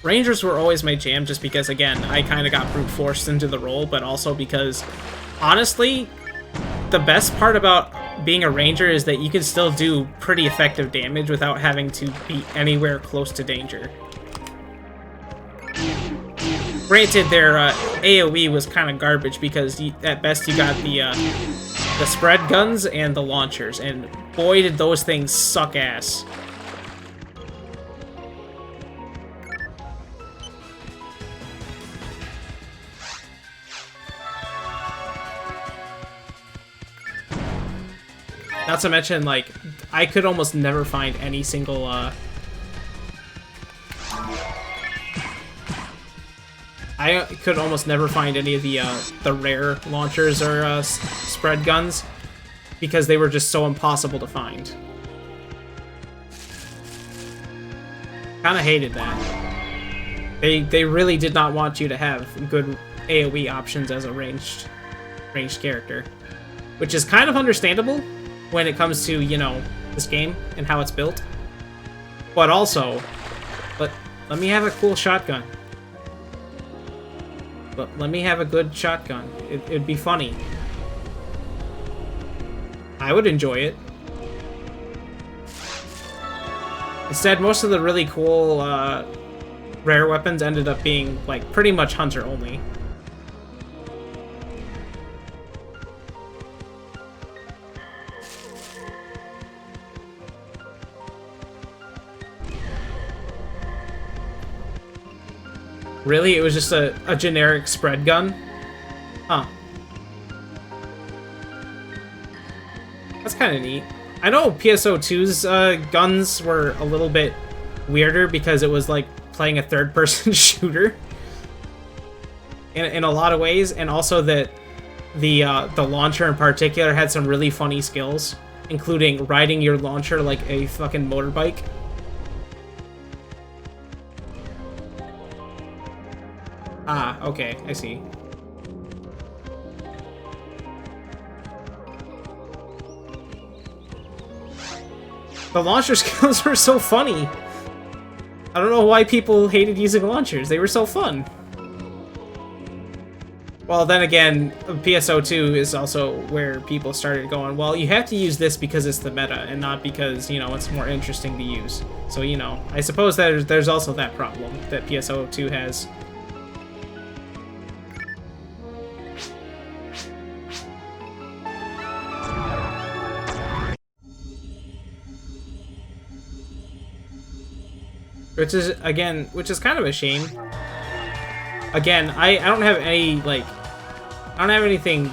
Rangers were always my jam just because, again, I kind of got brute forced into the role, but also because, honestly, the best part about being a ranger is that you can still do pretty effective damage without having to be anywhere close to danger. Granted, their AoE was kind of garbage because at best you got the spread guns and the launchers, and boy did those things suck ass. Not to mention, like, I could almost never find any single, I could almost never find any of the rare launchers or, spread guns, because they were just so impossible to find. Kinda hated that. They really did not want you to have good AoE options as a ranged character. Which is kind of understandable when it comes to, you know, this game and how it's built. But also, let me have a cool shotgun. Let me have a good shotgun. It'd be funny. I would enjoy it. Instead, most of the really cool, rare weapons ended up being, like, pretty much hunter only. Really? It was just a generic spread gun? Huh. That's kind of neat. I know PSO2's guns were a little bit weirder because it was like playing a third-person shooter in a lot of ways, and also that the launcher in particular had some really funny skills, including riding your launcher like a fucking motorbike. Ah, okay, I see. The launcher skills were so funny. I don't know why people hated using launchers. They were so fun. Well, then again, PSO2 is also where people started going, well, you have to use this because it's the meta, and not because, you know, it's more interesting to use. So, you know, I suppose that there's also that problem that PSO2 has. Which is kind of a shame. Again, I don't have any, like, I don't have anything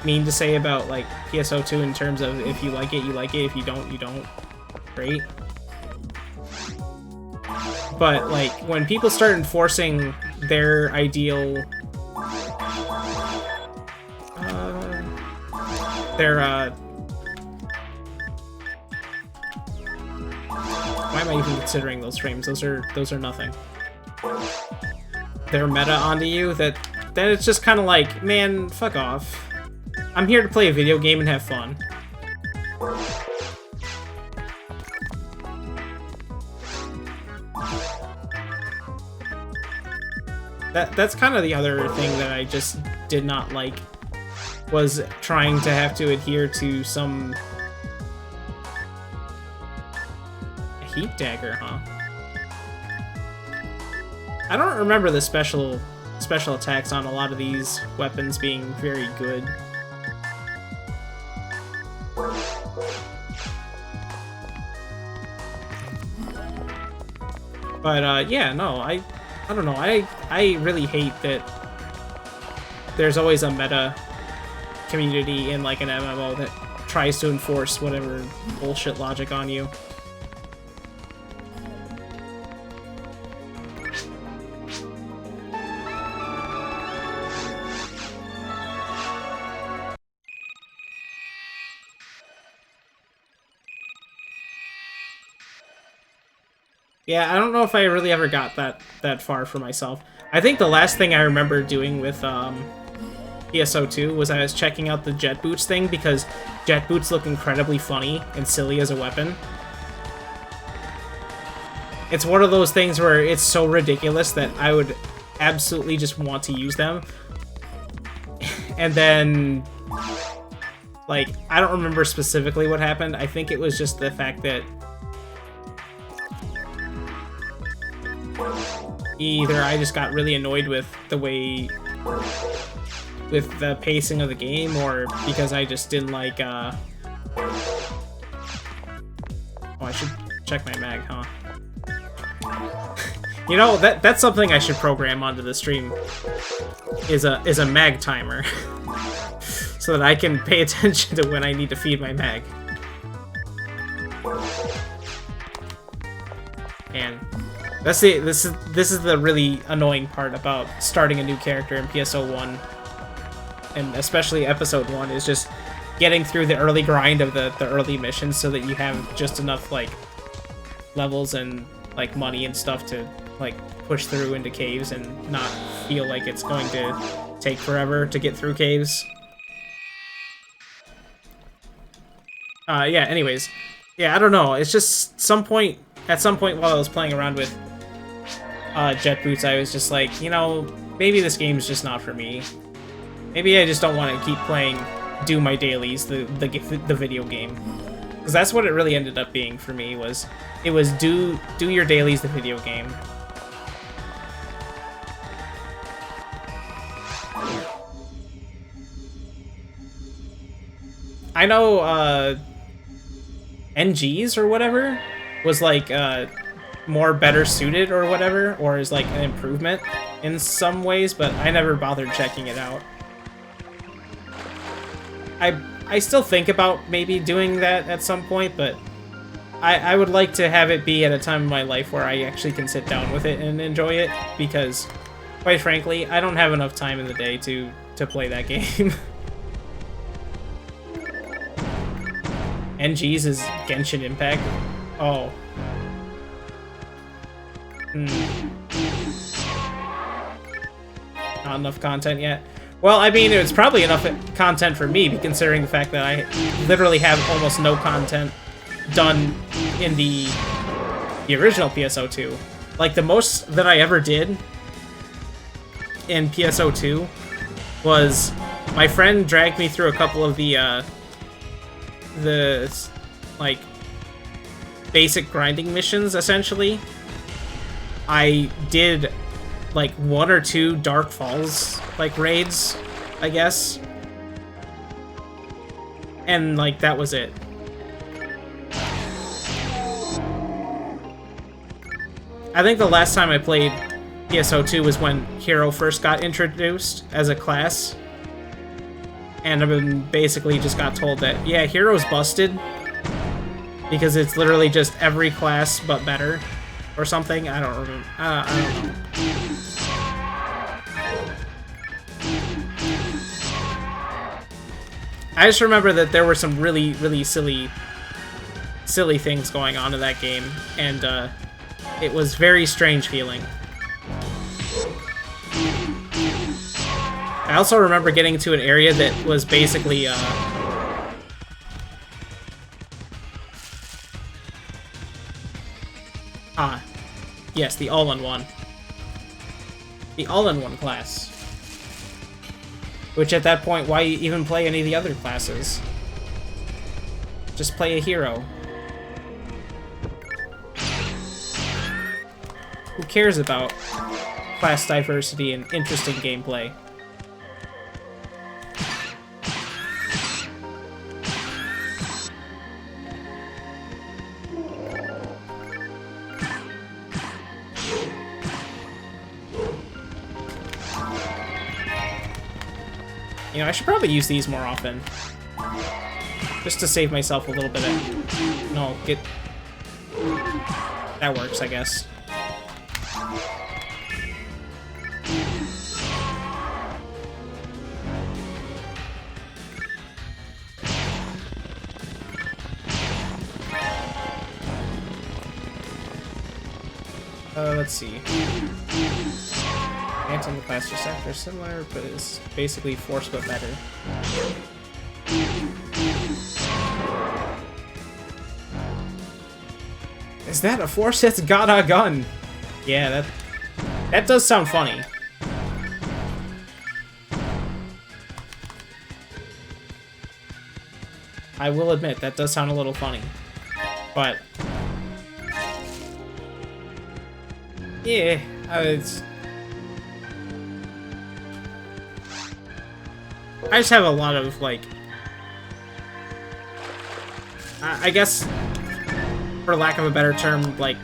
mean to say about, like, PSO2 in terms of if you like it, you like it, if you don't, you don't. Great. But, like, when people start enforcing their ideal, why am I even considering those frames? Those are nothing. Their meta onto you, then it's just kind of like, man, fuck off. I'm here to play a video game and have fun. That's kind of the other thing that I just did not like was trying to have to adhere to some heat dagger, huh? I don't remember the special attacks on a lot of these weapons being very good. But yeah, no, I don't know. I really hate that there's always a meta community in like an MMO that tries to enforce whatever bullshit logic on you. Yeah, I don't know if I really ever got that far for myself. I think the last thing I remember doing with PSO2 was I was checking out the jet boots thing because jet boots look incredibly funny and silly as a weapon. It's one of those things where it's so ridiculous that I would absolutely just want to use them. And then, like, I don't remember specifically what happened. I think it was just the fact that either I just got really annoyed with the way, with the pacing of the game, or because I just didn't like, oh, I should check my mag, huh? You know, that's something I should program onto the stream, is a mag timer, so that I can pay attention to when I need to feed my mag. And this is the really annoying part about starting a new character in PSO1, and especially Episode 1, is just getting through the early grind of the early missions so that you have just enough, like, levels and, like, money and stuff to, like, push through into caves and not feel like it's going to take forever to get through caves. Yeah, anyways. Yeah, I don't know. It's just at some point while I was playing around with jet boots, I was just like, you know, maybe this game's just not for me. Maybe I just don't want to keep playing Do My Dailies, the video game. Because that's what it really ended up being for me, was it was Do Your Dailies, the video game. I know NGs or whatever was like more better suited or whatever, or is like an improvement in some ways, but I never bothered checking it out. I still think about maybe doing that at some point, but I would like to have it be at a time in my life where I actually can sit down with it and enjoy it, because quite frankly, I don't have enough time in the day to play that game. NGs is Genshin Impact. Oh. Not enough content yet. Well, I mean, it's probably enough content for me, considering the fact that I literally have almost no content done in the original PSO2. Like, the most that I ever did in PSO2 was my friend dragged me through a couple of the like, basic grinding missions, essentially. I did like 1 or 2 Dark Falls, like, raids, I guess. And, like, that was it. I think the last time I played PSO2 was when Hero first got introduced as a class. And I've been basically just got told that, yeah, Hero's busted. Because it's literally just every class but better. Or something. I don't remember. I don't know. I just remember that there were some really, really silly things going on in that game, and it was very strange feeling. I also remember getting to an area that was basically yes, the all-in-one. The all-in-one class. Which at that point, why even play any of the other classes? Just play a hero. Who cares about class diversity and interesting gameplay? You know, I should probably use these more often. Just to save myself a little bit of... No, get... That works, I guess. Let's see. Phantom class just after similar, but it's basically force but better. Is that a force that's got a gun? Yeah, that does sound funny. I will admit, that does sound a little funny. But... yeah, it's... I just have a lot of, like... I guess, for lack of a better term, like,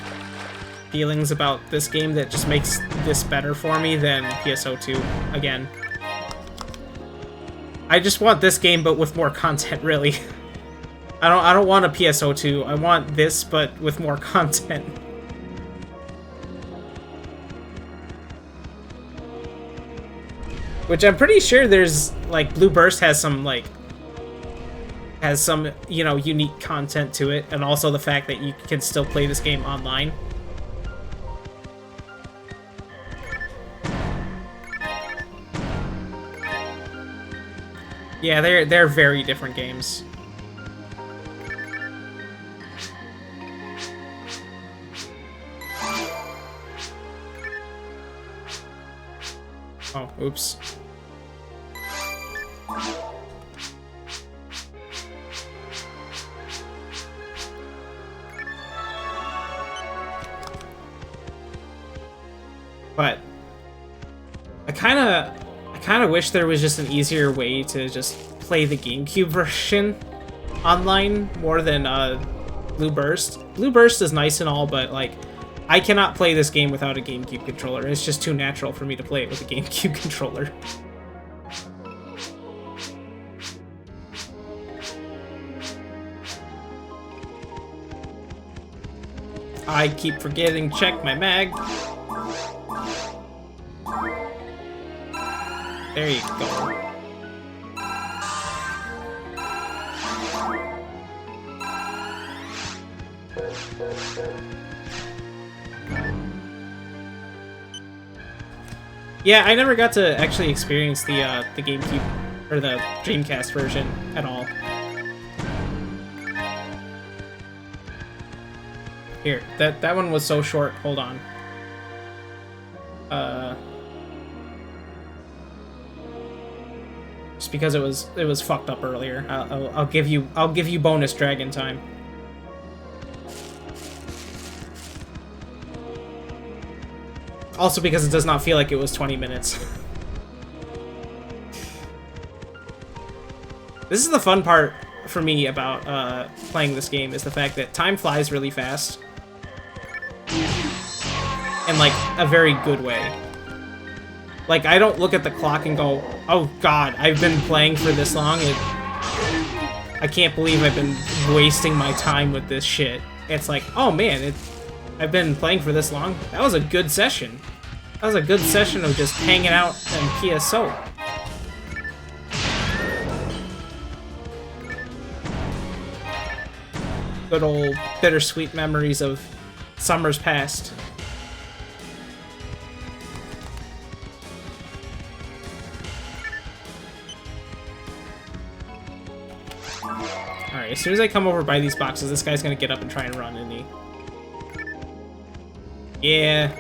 feelings about this game that just makes this better for me than PSO2, again. I just want this game, but with more content, really. I don't want a PSO2, I want this, but with more content. Which I'm pretty sure there's, like, Blue Burst has some, you know, unique content to it, and also the fact that you can still play this game online. Yeah, they're very different games. Oh, oops. But I kind of wish there was just an easier way to just play the GameCube version online more than Blue Burst. Blue Burst is nice and all, but like I cannot play this game without a GameCube controller. It's just too natural for me to play it with a GameCube controller. I keep forgetting to check my mag. There you go. Yeah, I never got to actually experience the GameCube or the Dreamcast version at all. Here, that one was so short. Hold on. Just because it was fucked up earlier. I'll give you bonus dragon time. Also because it does not feel like it was 20 minutes. This is the fun part for me about playing this game, is the fact that time flies really fast. In like a very good way. Like, I don't look at the clock and go, oh god, I've been playing for this long, I can't believe I've been wasting my time with this shit. It's like, oh man, I've been playing for this long? That was a good session. That was a good session of just hanging out in PSO. Good old bittersweet memories of summers past. Alright, as soon as I come over by these boxes, this guy's gonna get up and try and run, isn't he? Yeah.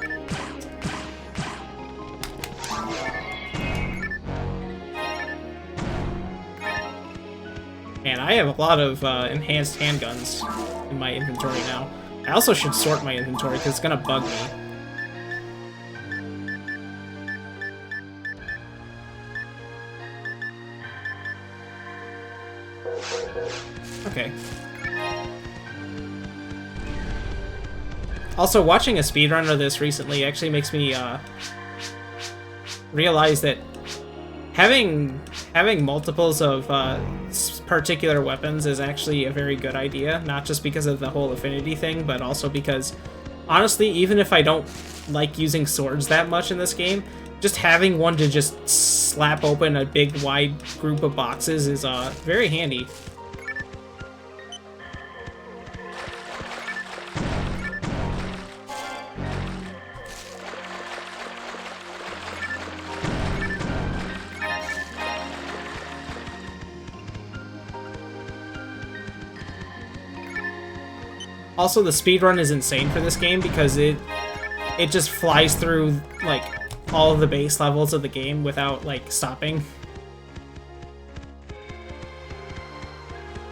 And I have a lot of enhanced handguns in my inventory now. I also should sort my inventory because it's gonna bug me. Okay. Also, watching a speedrun of this recently actually makes me realize that having multiples of particular weapons is actually a very good idea, not just because of the whole affinity thing, but also because, honestly, even if I don't like using swords that much in this game, just having one to just slap open a big, wide group of boxes is very handy. Also, the speedrun is insane for this game because it just flies through, like, all of the base levels of the game without, like, stopping.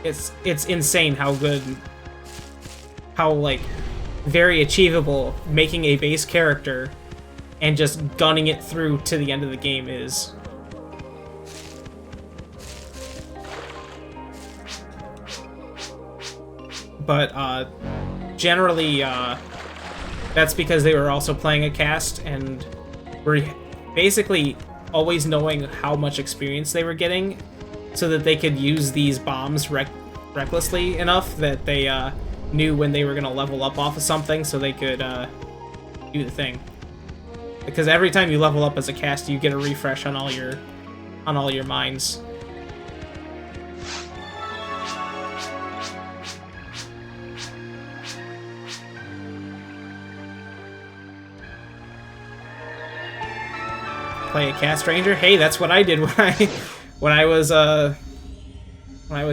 It's insane how good, how, like, very achievable making a base character and just gunning it through to the end of the game is. But, generally, that's because they were also playing a cast and were basically always knowing how much experience they were getting so that they could use these bombs recklessly enough that they knew when they were going to level up off of something so they could do the thing. Because every time you level up as a cast, you get a refresh on all your mines. Play a cast ranger? Hey, that's what I did when I was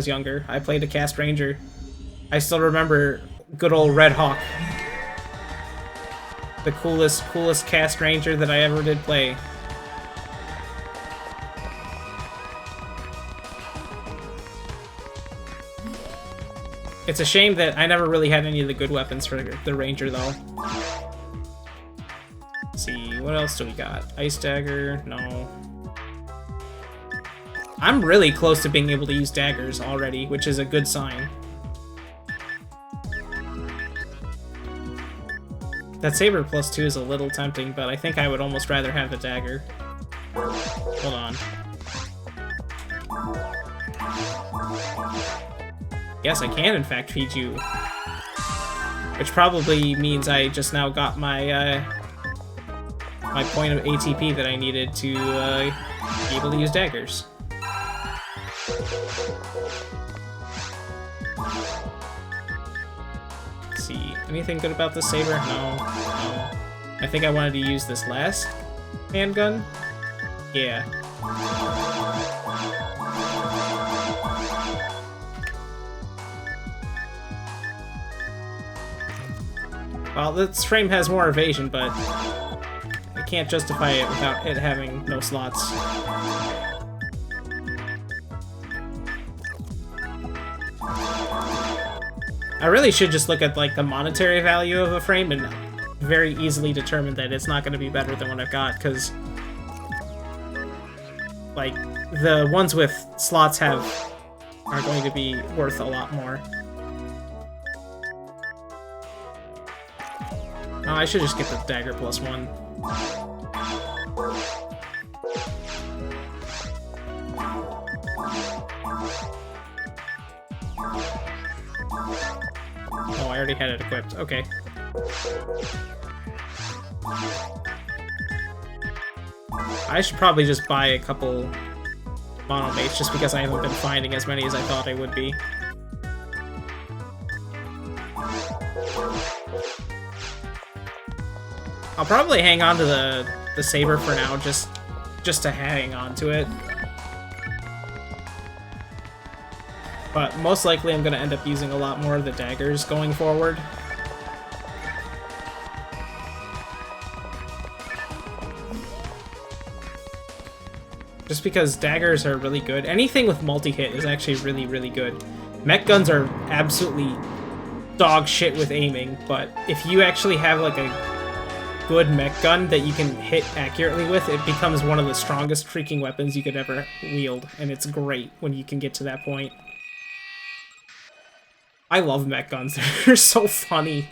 younger. I played a cast ranger. I still remember good old Red Hawk. The coolest cast ranger that I ever did play. It's a shame that I never really had any of the good weapons for the ranger though. Let's see, what else do we got? Ice dagger? No. I'm really close to being able to use daggers already, which is a good sign. That saber +2 is a little tempting, but I think I would almost rather have the dagger. Hold on. Yes, I can in fact feed you. Which probably means I just now got my my point of ATP that I needed to be able to use daggers. Let's see, anything good about this saber? No. I think I wanted to use this last handgun. Yeah. Well, this frame has more evasion, but I can't justify it without it having no slots. I really should just look at, like, the monetary value of a frame and very easily determine that it's not going to be better than what I've got, because, like, the ones with slots are going to be worth a lot more. Oh, I should just get the dagger +1. Oh, I already had it equipped. Okay. I should probably just buy a couple monomates just because I haven't been finding as many as I thought I would be. I'll probably hang on to the saber for now, just to hang on to it. But most likely I'm gonna end up using a lot more of the daggers going forward. Just because daggers are really good. Anything with multi-hit is actually really, really good. Mech guns are absolutely dog shit with aiming, but if you actually have like a good mech gun that you can hit accurately with, it becomes one of the strongest freaking weapons you could ever wield, and it's great when you can get to that point. I love mech guns. They're so funny.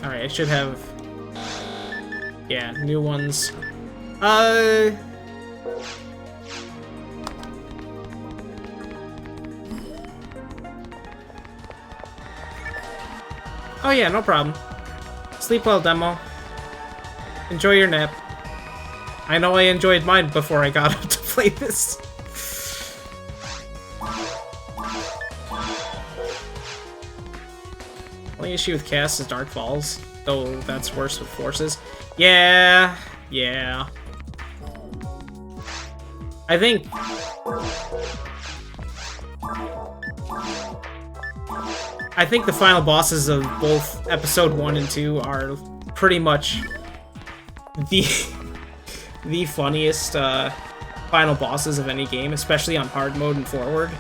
Alright, I should have... yeah, new ones. Oh yeah, no problem. Sleep well, demo. Enjoy your nap. I know I enjoyed mine before I got up to play this. Only issue with cast is Dark Falls, though that's worse with forces. Yeah. I think... the final bosses of both Episode 1 and 2 are pretty much the funniest final bosses of any game, especially on hard mode and forward.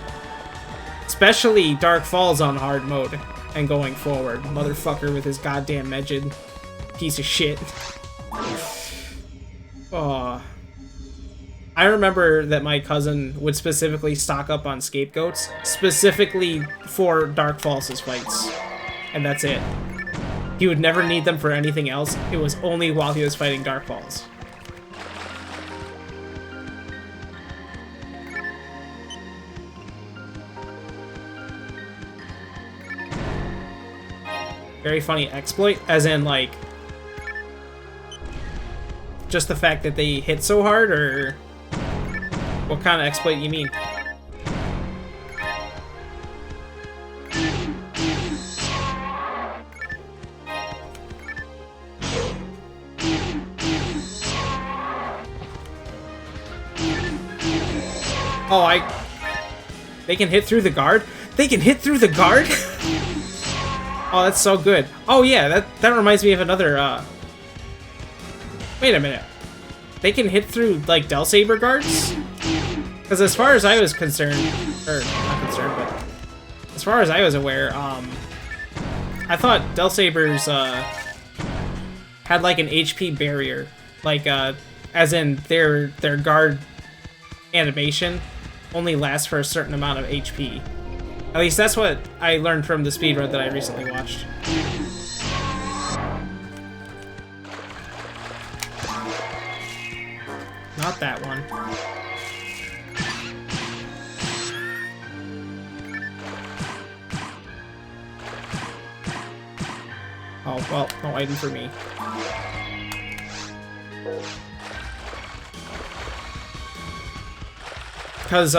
Especially Dark Falls on hard mode and going forward. Motherfucker with his goddamn Megid. Piece of shit. Oh. I remember that my cousin would specifically stock up on scapegoats, specifically for Dark Falls' fights. And that's it. He would never need them for anything else. It was only while he was fighting Dark Falls. Very funny exploit, as in, like, just the fact that they hit so hard, or what kind of exploit you mean? Oh, they can hit through the guard? They can hit through the guard? Oh, that's so good. Oh yeah, that reminds me of another, wait a minute. They can hit through, like, Del Saber guards? Because as far as I was concerned, or not concerned, but as far as I was aware, I thought Del Sabers, had, like, an HP barrier. Like, as in their guard animation only lasts for a certain amount of HP. At least that's what I learned from the speedrun that I recently watched. Not that one. Oh, well, no item for me. Because,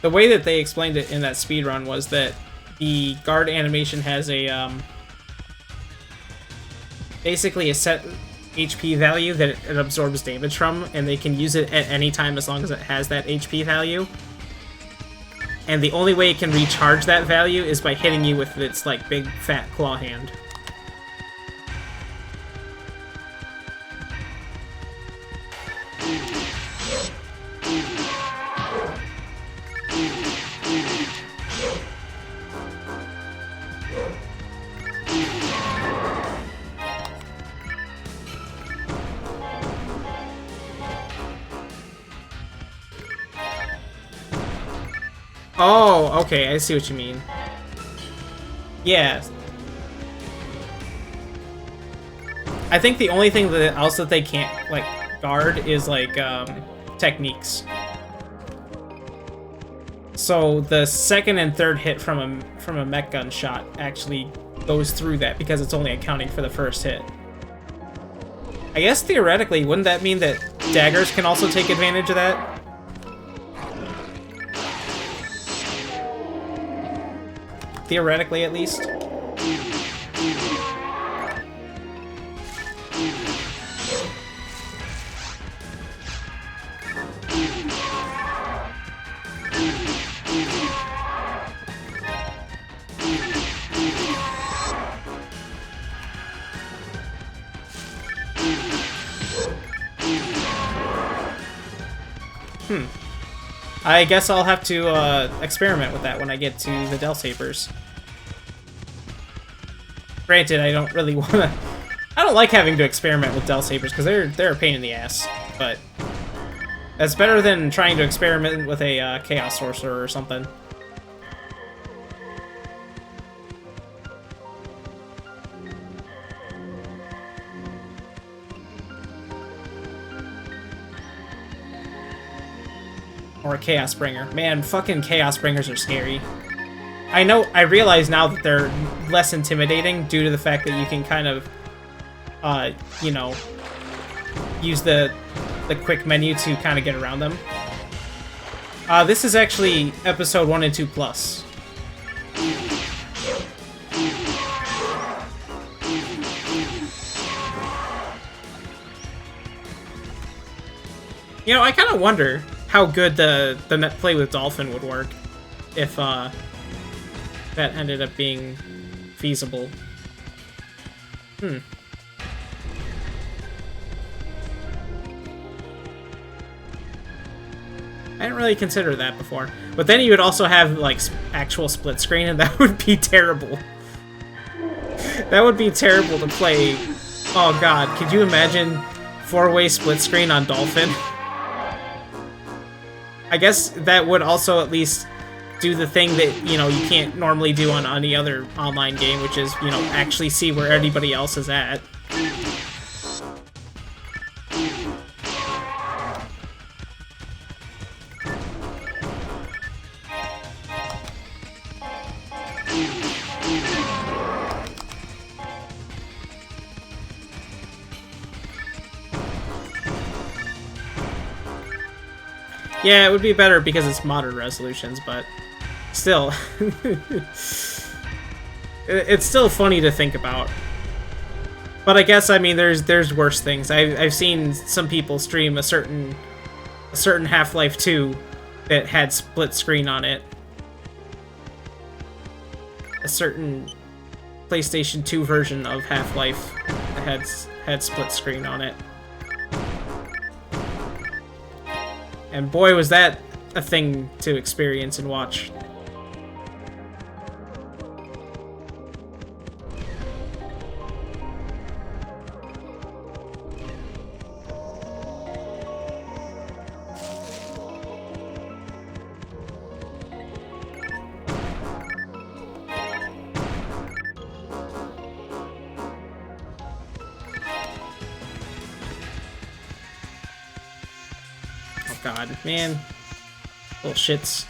the way that they explained it in that speedrun was that the guard animation has a, basically a set HP value that it absorbs damage from, and they can use it at any time as long as it has that HP value. And the only way it can recharge that value is by hitting you with its, like, big fat claw hand. Oh, okay, I see what you mean. Yeah. I think the only thing else that they can't, like, guard is, like, techniques. So the second and third hit from a mech gun shot actually goes through that because it's only accounting for the first hit. I guess theoretically, wouldn't that mean that daggers can also take advantage of that? Theoretically, at least. I guess I'll have to experiment with that when I get to the Del Sabers. Granted, I don't really want to... I don't like having to experiment with Del Sabers because they're a pain in the ass, but that's better than trying to experiment with a Chaos Sorcerer or something. Or a Chaos Bringer. Man, fucking Chaos Bringers are scary. I realize now that they're less intimidating due to the fact that you can kind of, you know, use the quick menu to kind of get around them. This is actually episode 1 and 2 plus. You know, I kind of wonder how good the net play with Dolphin would work if that ended up being feasible. I didn't really consider that before. But then you would also have, like, actual split screen, and that would be terrible. That would be terrible to play. Oh god, could you imagine 4-way split screen on Dolphin? I guess that would also at least do the thing that, you know, you can't normally do on any other online game, which is, you know, actually see where anybody else is at. Yeah, it would be better because it's modern resolutions, but still. It's still funny to think about. But I guess, I mean, there's worse things. I've seen some people stream a certain Half-Life 2 that had split screen on it. A certain PlayStation 2 version of Half-Life that had split screen on it. And boy, was that a thing to experience and watch. God, man. Little shits.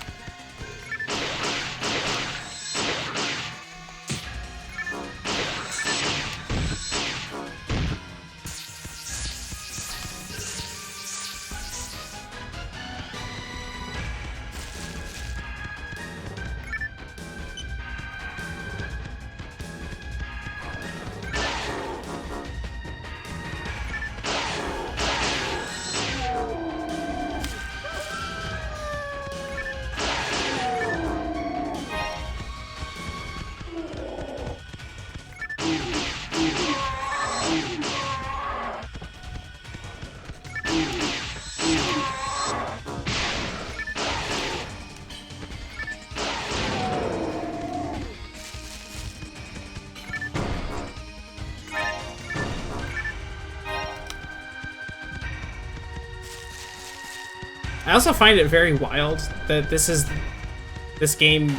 I also find it very wild that this game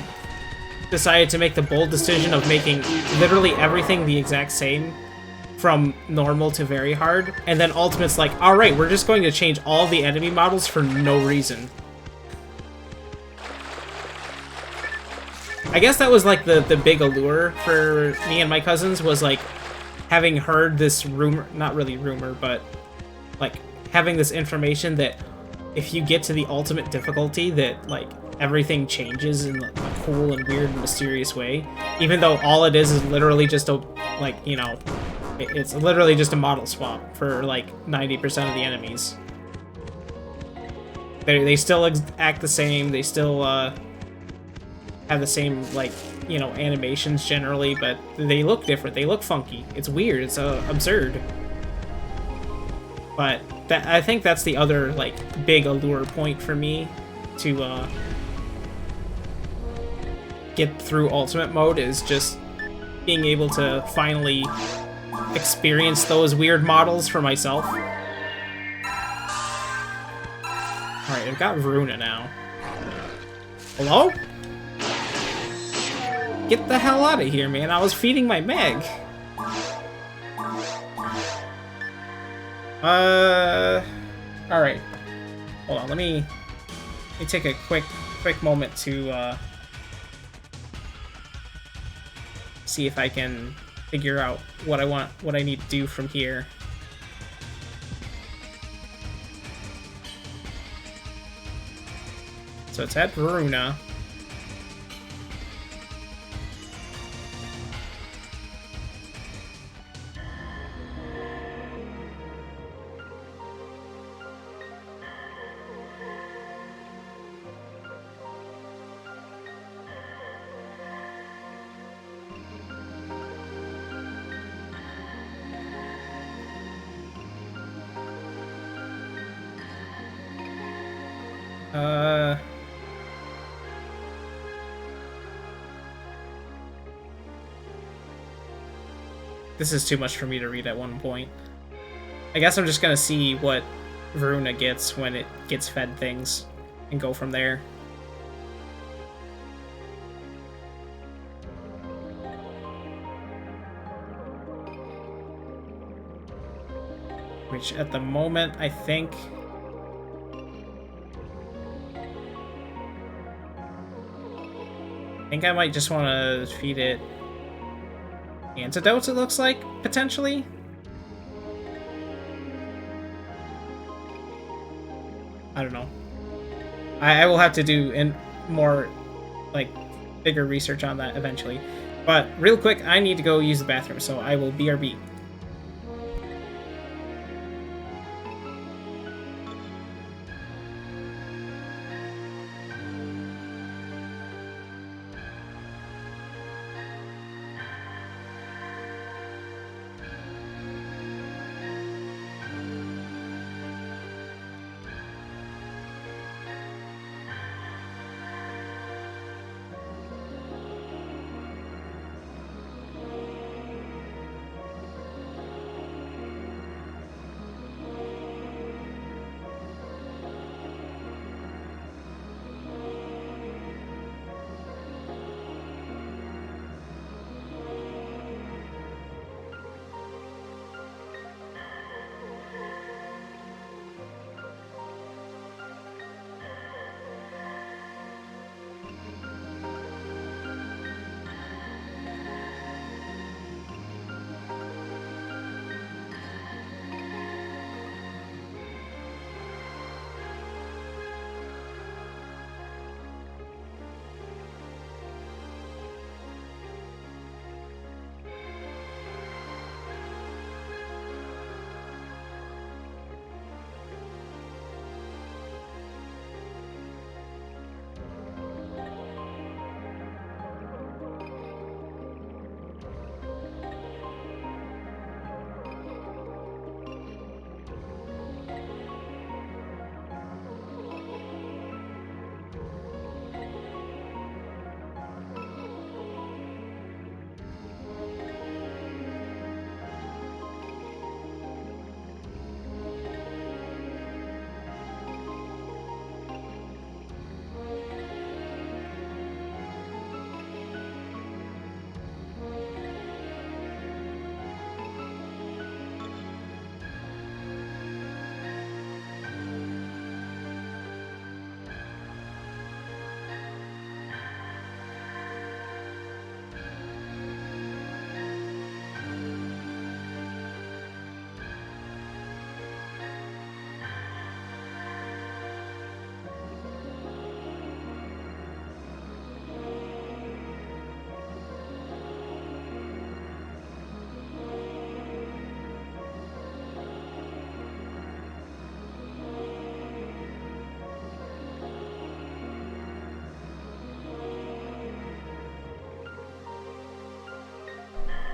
decided to make the bold decision of making literally everything the exact same from normal to very hard, and then Ultimate's like, alright, we're just going to change all the enemy models for no reason. I guess that was like the big allure for me and my cousins, was like having heard this rumor, not really rumor, but like having this information that if you get to the ultimate difficulty, that like everything changes in a cool and weird and mysterious way, even though all it is literally just a, like, you know, it's literally just a model swap for like 90% of the enemies. They still act the same, they still have the same, like, you know, animations generally, but they look different, they look funky. It's weird, it's absurd. But I think that's the other, like, big allure point for me to get through ultimate mode is just being able to finally experience those weird models for myself. Alright, I've got Veruna now. Hello? Get the hell out of here, man. I was feeding my Meg. Alright. Hold on, let me take a quick moment to see if I can figure out what I need to do from here. So it's at Veruna. This is too much for me to read at one point. I guess I'm just gonna see what Veruna gets when it gets fed things and go from there. Which at the moment, I think I might just want to feed it antidotes, it looks like, potentially. I don't know. I will have to do more, like, bigger research on that eventually. But real quick, I need to go use the bathroom, so I will BRB.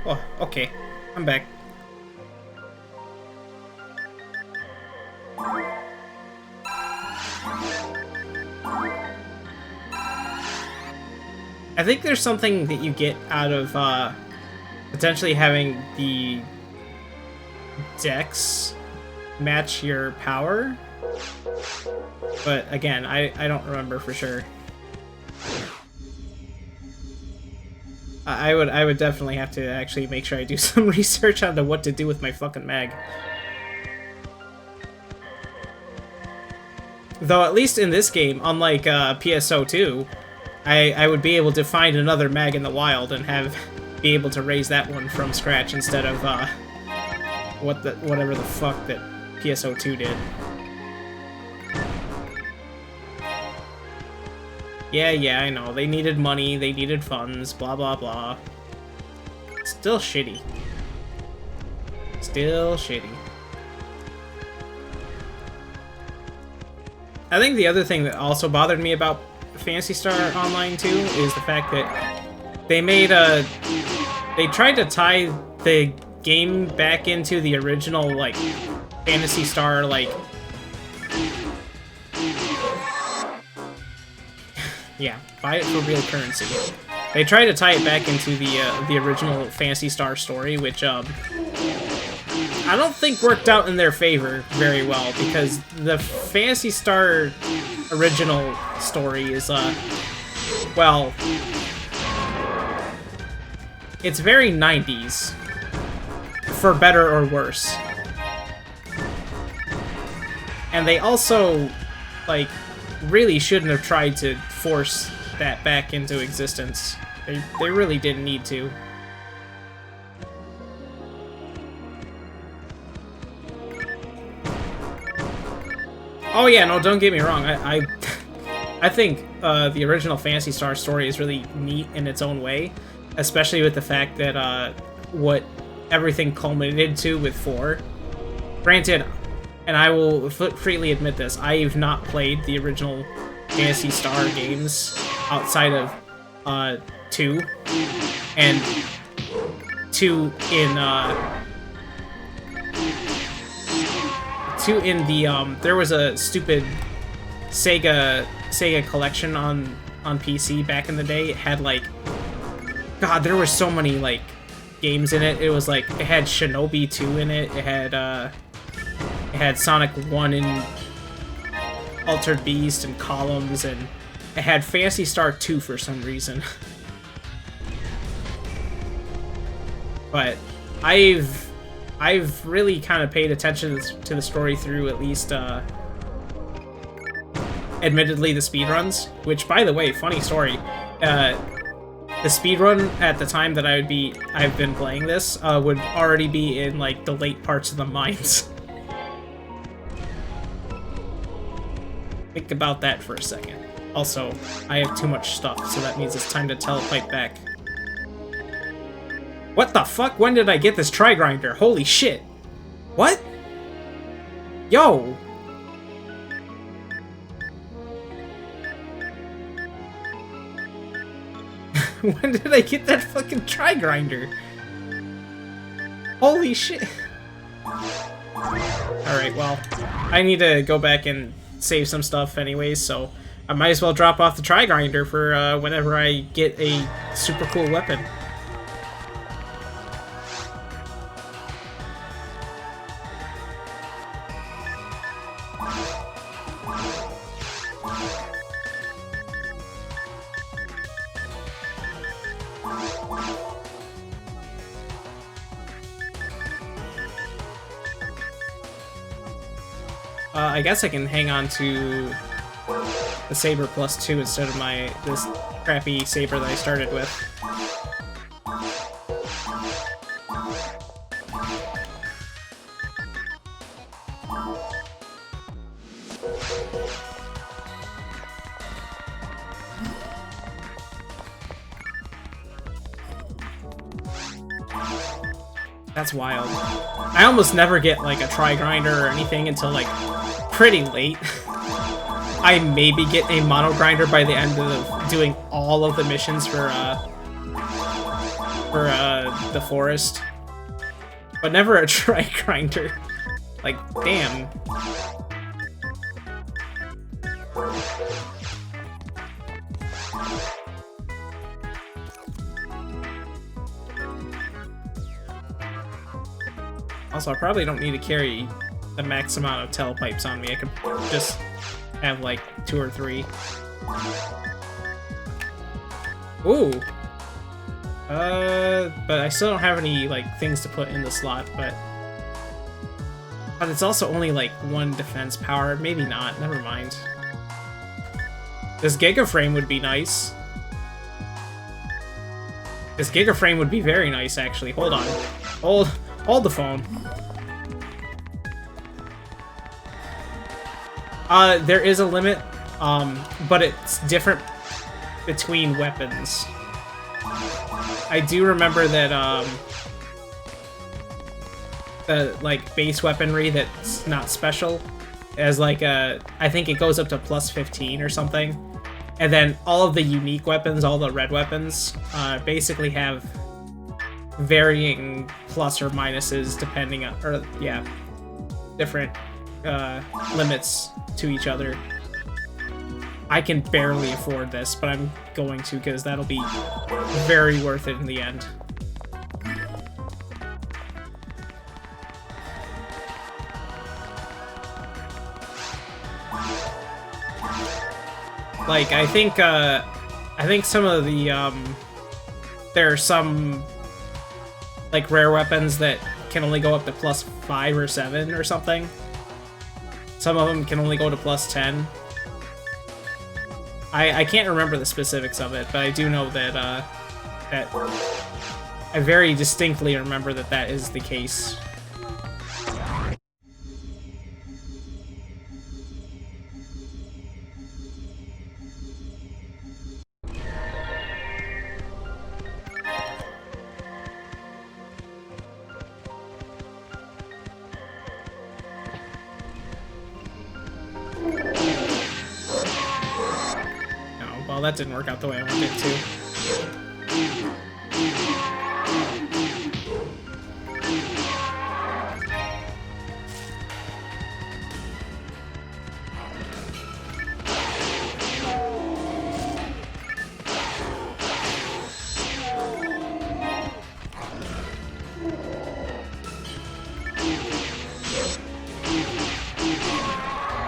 Oh, okay. I'm back. I think there's something that you get out of potentially having the dex match your power, but again, I don't remember for sure. I would definitely have to actually make sure I do some research onto what to do with my fucking mag. Though at least in this game, unlike PSO2, I would be able to find another mag in the wild and be able to raise that one from scratch instead of whatever the fuck that PSO2 did. Yeah, I know. They needed money, they needed funds, blah blah blah. Still shitty. Still shitty. I think the other thing that also bothered me about Phantasy Star Online 2 is the fact that they tried to tie the game back into the original, like, Phantasy Star, like... yeah, buy it for real currency. They tried to tie it back into the original Phantasy Star story, which, I don't think worked out in their favor very well, because the Phantasy Star original story is, well, it's very 90s, for better or worse. And they also, like, really shouldn't have tried to force that back into existence. They really didn't need to. Oh yeah, no, don't get me wrong. I think the original Phantasy Star story is really neat in its own way, especially with the fact that what everything culminated to with 4. Granted, and I will freely admit this, I have not played the original Phantasy Star games outside of 2, and 2 in the there was a stupid Sega collection on PC back in the day. It had, like, God, there were so many, like, games in it. It was like, it had Shinobi 2 in it. It had Sonic 1 and Altered Beast and Columns, and it had Phantasy Star 2 for some reason. But I've really kind of paid attention to the story through at least, admittedly, the speedruns, which, by the way, funny story, the speedrun at the time that I've been playing this, would already be in, like, the late parts of the mines. Think about that for a second. Also, I have too much stuff, so that means it's time to telepipe back. What the fuck? When did I get this tri-grinder? Holy shit! What? Yo! When did I get that fucking tri-grinder? Holy shit! Alright, well, I need to go back and save some stuff anyways, so I might as well drop off the tri-grinder for whenever I get a super cool weapon. I guess I can hang on to the Saber plus 2 instead of this crappy Saber that I started with. That's wild. I almost never get, like, a tri-grinder or anything until, like, pretty late. I maybe get a mono grinder by the end of doing all of the missions for the forest, but never a tri-grinder. Like, damn. Also, I probably don't need to carry the max amount of telepipes on me. I could just have like 2 or 3. Ooh. But I still don't have any like things to put in the slot, but it's also only like 1 defense power. Maybe not. Never mind. This Giga Frame would be nice. This Giga Frame would be very nice, actually. Hold on. Hold the phone. There is a limit, but it's different between weapons. I do remember that, the, like, base weaponry that's not special as, like, I think it goes up to plus 15 or something. And then all of the unique weapons, all the red weapons, basically have varying plus or minuses depending on, or, yeah, different, limits to each other. I can barely afford this, but I'm going to because that'll be very worth it in the end. Like, I think some of the, there are some, like, rare weapons that can only go up to plus 5 or 7 or something. Some of them can only go to plus 10. I can't remember the specifics of it, but I do know that, that I very distinctly remember that that is the case. Well, that didn't work out the way I wanted it to.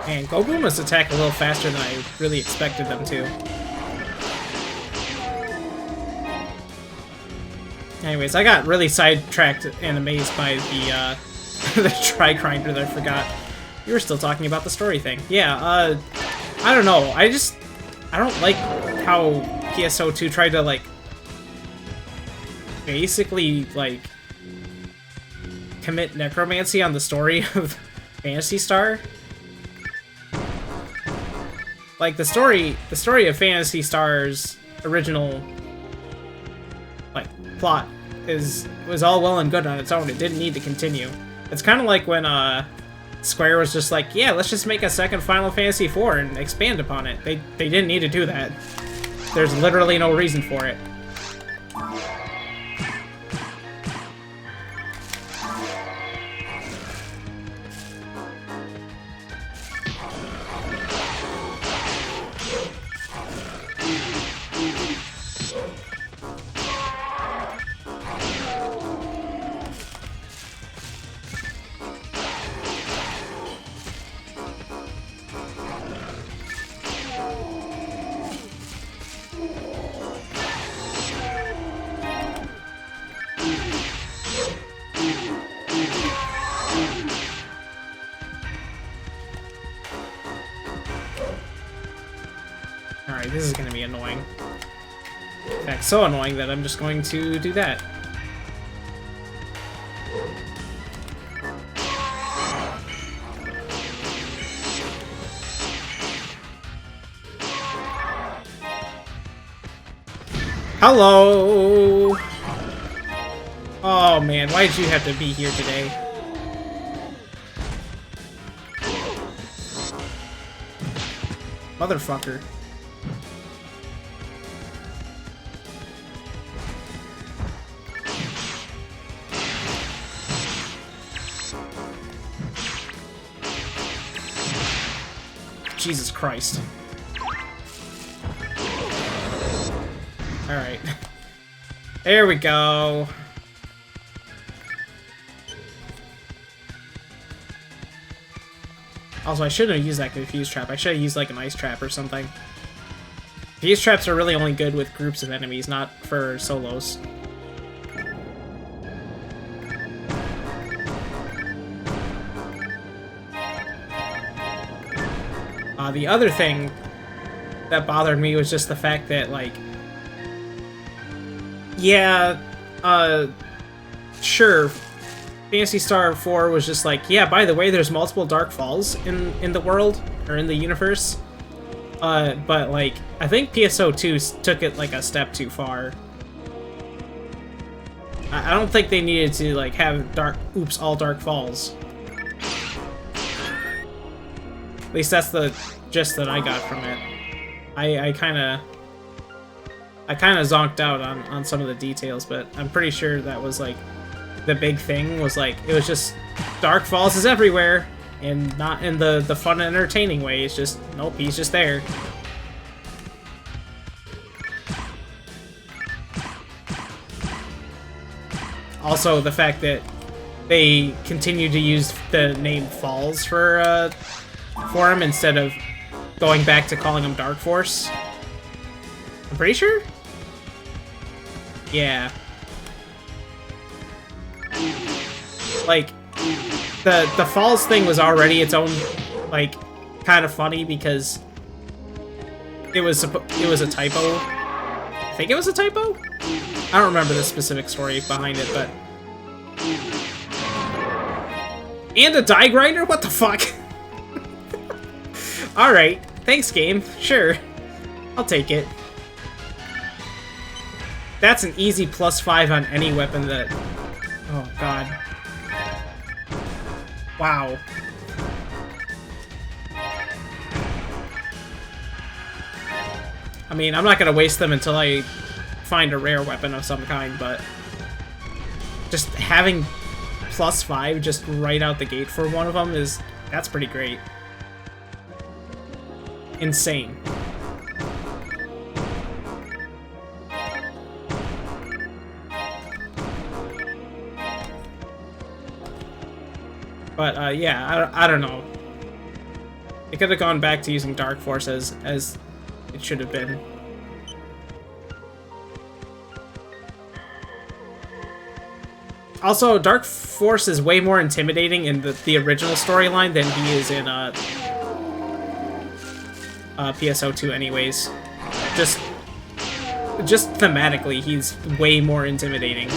Man, Goku must attack a little faster than I really expected them to. Anyways, I got really sidetracked and amazed by the, the Tri-Grinder that I forgot. You were still talking about the story thing. Yeah, I don't know. I don't like how PSO2 tried to, like, basically, like, commit necromancy on the story of Phantasy Star. Like, the story of Phantasy Star's original, like, plot was all well and good on its own. It didn't need to continue. It's kind of like when Square was just like, yeah, let's just make a second Final Fantasy IV and expand upon it. They didn't need to do that. There's literally no reason for it. Alright, this is gonna be annoying. In fact, so annoying that I'm just going to do that. Hello! Oh man, why did you have to be here today? Motherfucker. Jesus Christ. Alright. There we go. Also, I shouldn't have used that confuse trap. I should have used like an ice trap or something. Confuse traps are really only good with groups of enemies, not for solos. The other thing that bothered me was just the fact that, like, yeah, sure, Phantasy Star 4 was just like, yeah, by the way, there's multiple Dark Falls in the world, or in the universe. But, like, I think PSO2 took it, like, a step too far. I don't think they needed to, like, have all Dark Falls. At least that's the gist that I got from it. I kind of zonked out on some of the details, but I'm pretty sure that was, like, the big thing was, like, it was just Dark Falls is everywhere, and not in the fun and entertaining way. It's just, nope, he's just there. Also, the fact that they continue to use the name Falls for him instead of going back to calling him Dark Force. I'm pretty sure? Yeah. Like, the Falls thing was already its own, like, kind of funny because it was a typo. I think it was a typo? I don't remember the specific story behind it, but... And a die grinder? What the fuck? Alright, thanks game. Sure. I'll take it. That's an easy +5 on any weapon that... Oh, God. Wow. I mean, I'm not gonna waste them until I find a rare weapon of some kind, but... Just having +5 just right out the gate for one of them is... That's pretty great. Insane. But, yeah, I don't know. It could have gone back to using Dark Force as it should have been. Also, Dark Force is way more intimidating in the original storyline than he is in PSO2 anyways. Just thematically, he's way more intimidating.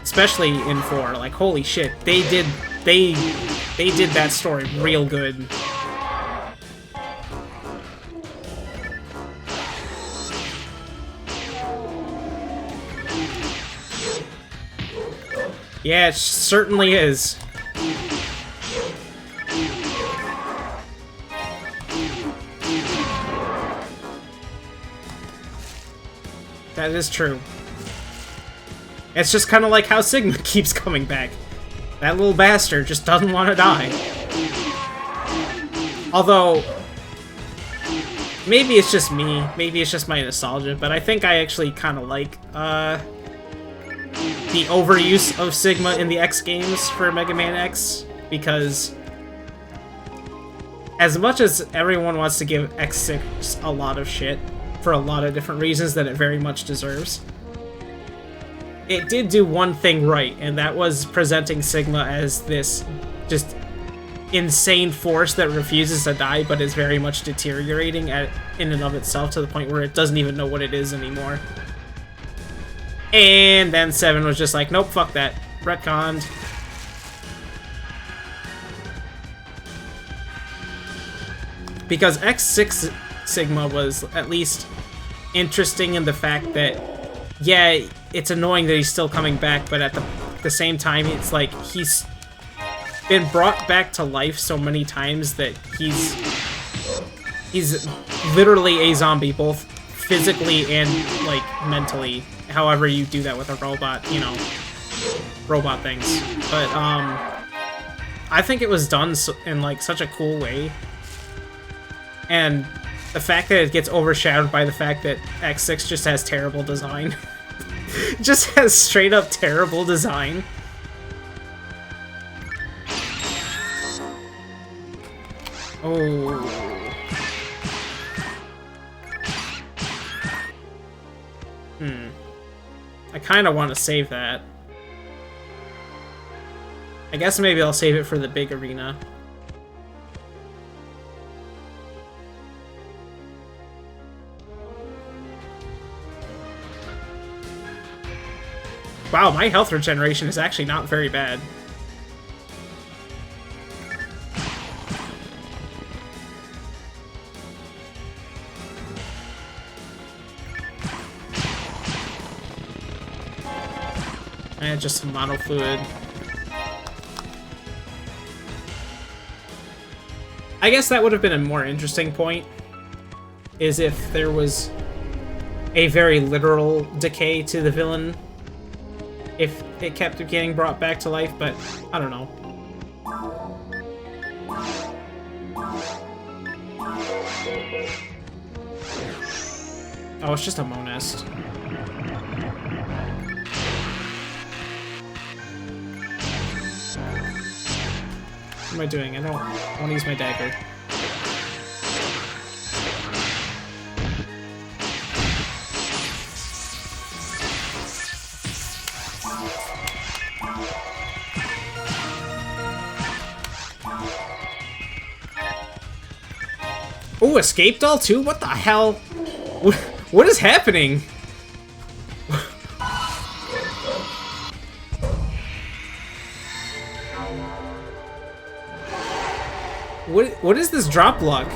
Especially in 4, like, holy shit, they did that story real good. Yeah, it certainly is. That is true. It's just kind of like how Sigma keeps coming back. That little bastard just doesn't want to die. Although, maybe it's just me, maybe it's just my nostalgia, but I think I actually kind of like, the overuse of Sigma in the X games for Mega Man X, because as much as everyone wants to give X6 a lot of shit, for a lot of different reasons that it very much deserves, it did do one thing right, and that was presenting Sigma as this just insane force that refuses to die but is very much deteriorating in and of itself to the point where it doesn't even know what it is anymore. And then 7 was just like, nope, fuck that. Retconned. Because X6 Sigma was at least interesting in the fact that, yeah, it's annoying that he's still coming back, but at the same time, it's like he's been brought back to life so many times that he's literally a zombie, both physically and, like, mentally. However you do that with a robot, you know, robot things. But, I think it was done in, like, such a cool way. And the fact that it gets overshadowed by the fact that X6 just has terrible design. Just has straight up terrible design. Oh. I kind of want to save that. I guess maybe I'll save it for the big arena. Wow, my health regeneration is actually not very bad. And just some mono fluid. I guess that would have been a more interesting point, is if there was a very literal decay to the villain, if it kept getting brought back to life, but I don't know. Oh, it's just a monist. What am I doing? I don't want to use my dagger. Oh, escape doll too? What the hell? What is happening? What is this drop luck?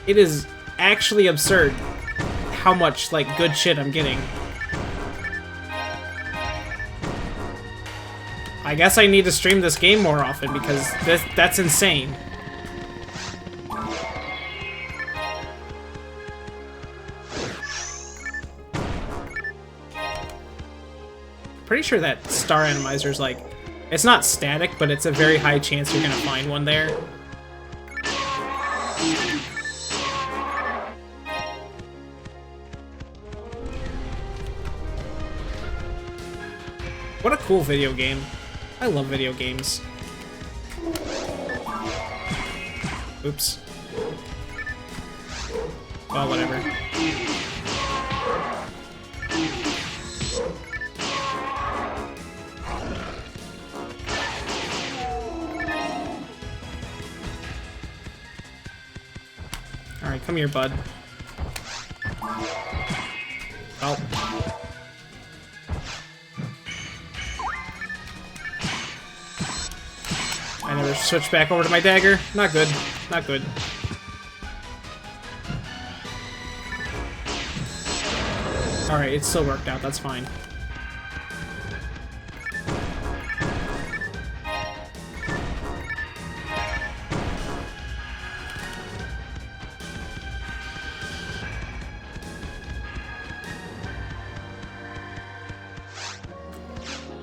It is actually absurd how much, like, good shit I'm getting. I guess I need to stream this game more often because that's insane. Pretty sure that star randomizer's like, it's not static, but it's a very high chance you're gonna find one there. What a cool video game. I love video games. Oops. Well, whatever. Alright, come here, bud. Oh. I never switched back over to my dagger. Not good. Not good. Alright, it still worked out. That's fine.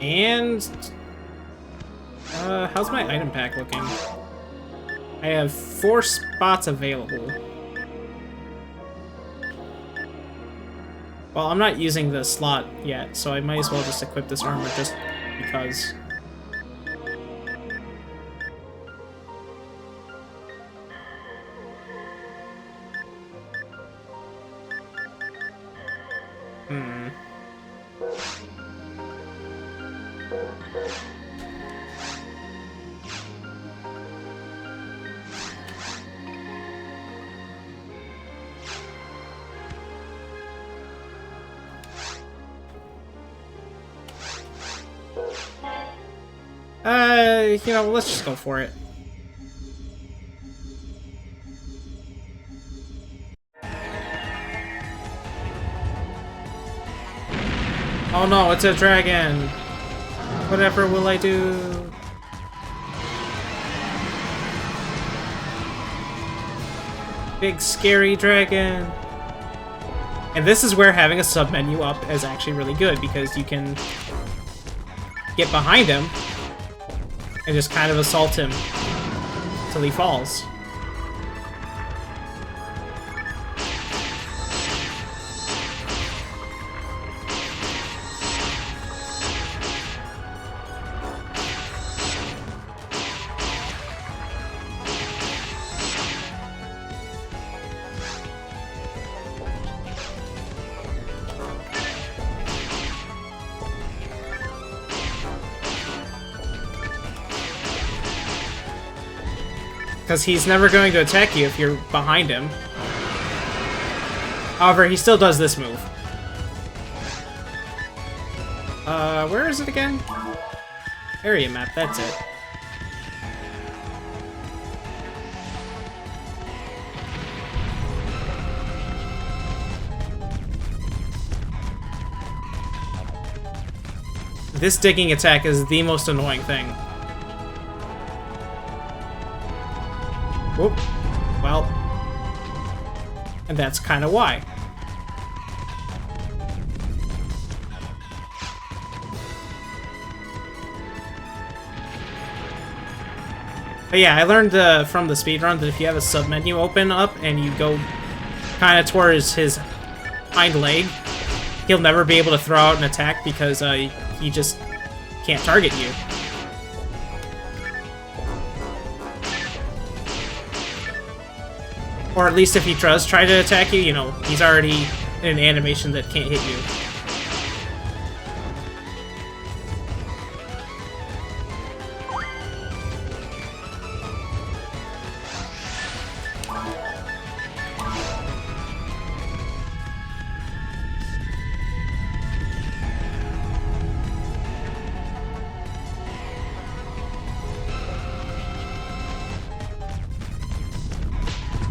And how's my item pack looking? I have 4 spots available. Well, I'm not using the slot yet, so I might as well just equip this armor just because. You know, let's just go for it. Oh no, it's a dragon! Whatever will I do? Big scary dragon! And this is where having a sub-menu up is actually really good, because you can get behind him and just kind of assault him till he falls. Because he's never going to attack you if you're behind him. However, he still does this move. Where is it again? Area map, that's it. This digging attack is the most annoying thing. Whoop. Well. And that's kind of why. But yeah, I learned from the speedrun that if you have a submenu open up and you go kind of towards his hind leg, he'll never be able to throw out an attack because he just can't target you. Or at least if he does try to attack you, you know, he's already in an animation that can't hit you.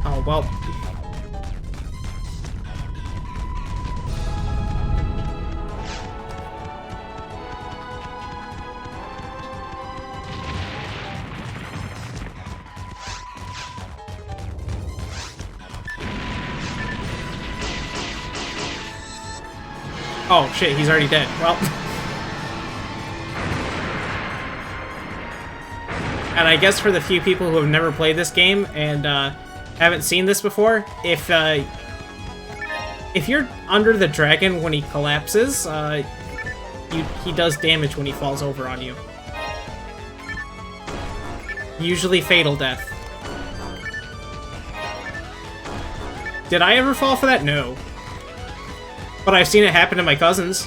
Oh, well. Oh, shit, he's already dead. Well. And I guess for the few people who have never played this game and, haven't seen this before, if you're under the dragon when he collapses, he does damage when he falls over on you. Usually fatal death. Did I ever fall for that? No. But I've seen it happen to my cousins.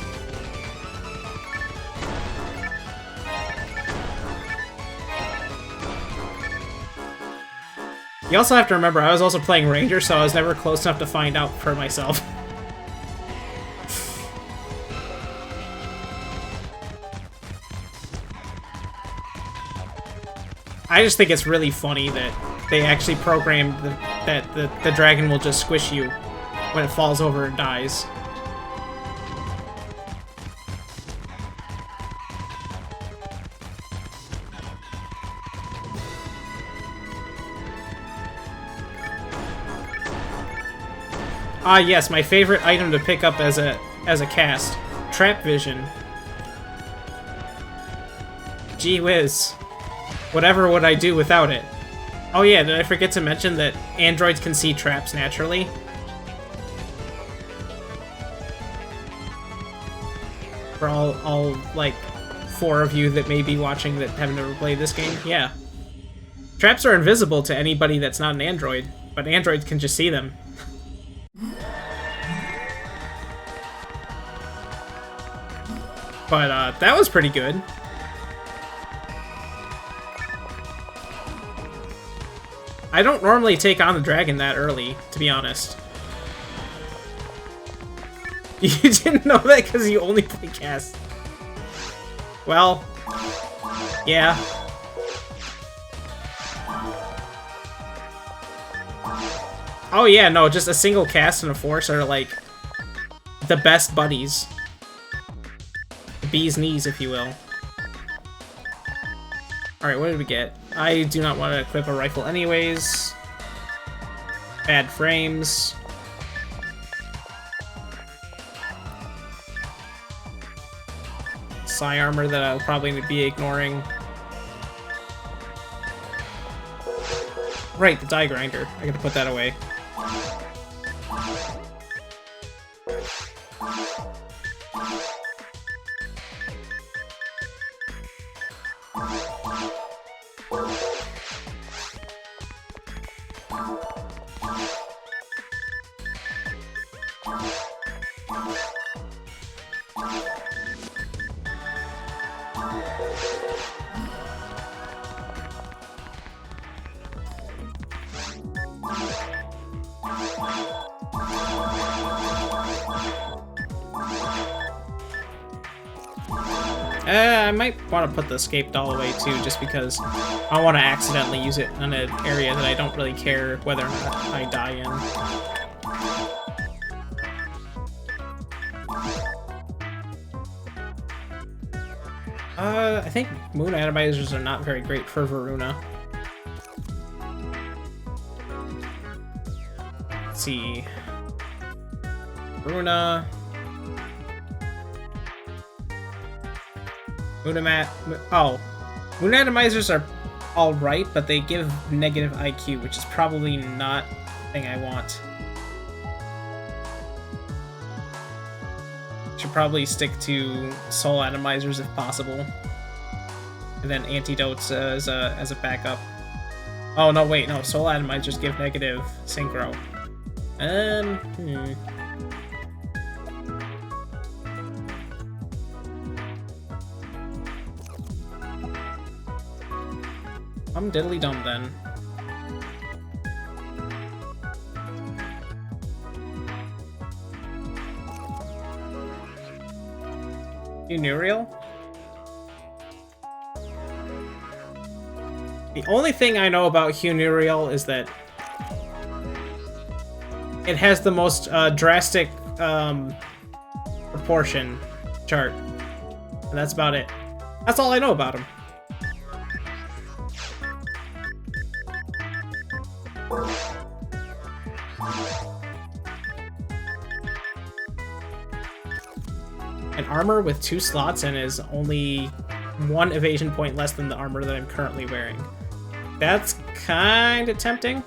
You also have to remember, I was also playing Ranger, so I was never close enough to find out for myself. I just think it's really funny that they actually programmed that the dragon will just squish you when it falls over and dies. Ah, yes, my favorite item to pick up as a cast. Trap vision. Gee whiz. Whatever would I do without it? Oh yeah, did I forget to mention that androids can see traps naturally? For all like 4 of you that may be watching that have never played this game, yeah. Traps are invisible to anybody that's not an android, but androids can just see them. But, that was pretty good. I don't normally take on the dragon that early, to be honest. You didn't know that because you only play cast. Well, yeah. Oh yeah, no, just a single cast and a force are, like, the best buddies. Bee's knees, if you will. Alright, what did we get? I do not want to equip a rifle anyways. Bad frames. Psi armor that I'll probably be ignoring. Right, the die grinder. I gotta put that away. I might want to put the escape doll away too, just because I want to accidentally use it in an area that I don't really care whether or not I die in. I think moon atomizers are not very great for Varuna. Let's see. Varuna. Moon atomizers are alright, but they give negative IQ, which is probably not the thing I want. Should probably stick to soul atomizers if possible, and then antidotes as a backup. Oh no, wait, no, soul atomizers give negative synchro. I'm diddly dumb then. Funereal? The only thing I know about Funereal is that it has the most drastic proportion chart. And that's about it. That's all I know about him. An armor with 2 slots and is only 1 evasion point less than the armor that I'm currently wearing. That's kind of tempting.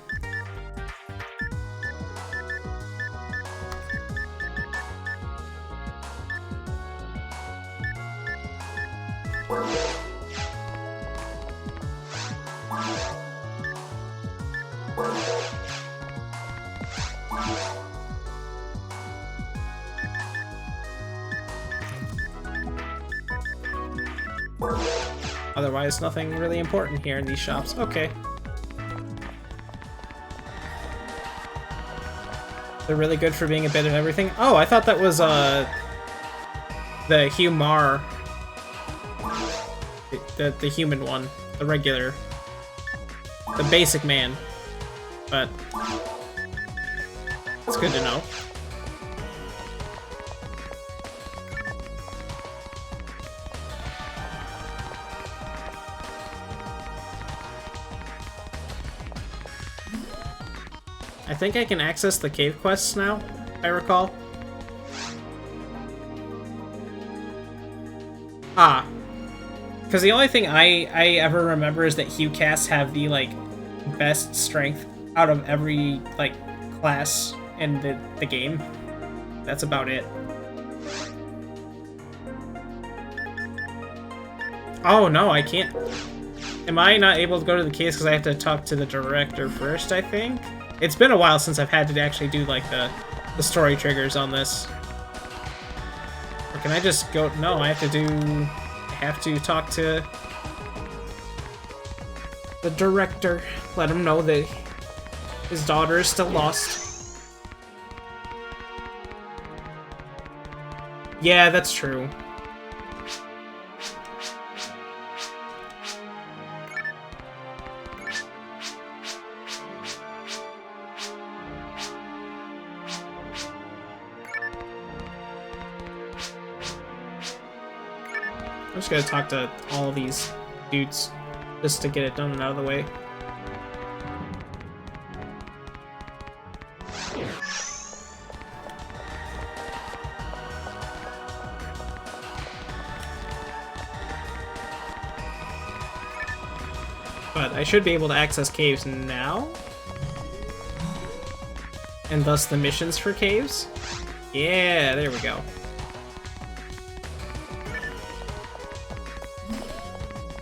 Otherwise, nothing really important here in these shops. Okay. They're really good for being a bit of everything. Oh, I thought that was, the Humar. The human one. The regular. The basic man. But that's good to know. I think I can access the cave quests now, if I recall. Ah. Because the only thing I ever remember is that Hewcasts have the, like, best strength out of every, like, class in the game. That's about it. Oh, no, I can't. Am I not able to go to the caves because I have to talk to the director first, I think? It's been a while since I've had to actually do, like, the story triggers on this. Or can I just go... No, I have to talk to the director. Let him know that his daughter is still lost. Yeah, that's true. I'm just gonna talk to all of these dudes just to get it done and out of the way. But I should be able to access caves now. And thus the missions for caves. Yeah, there we go.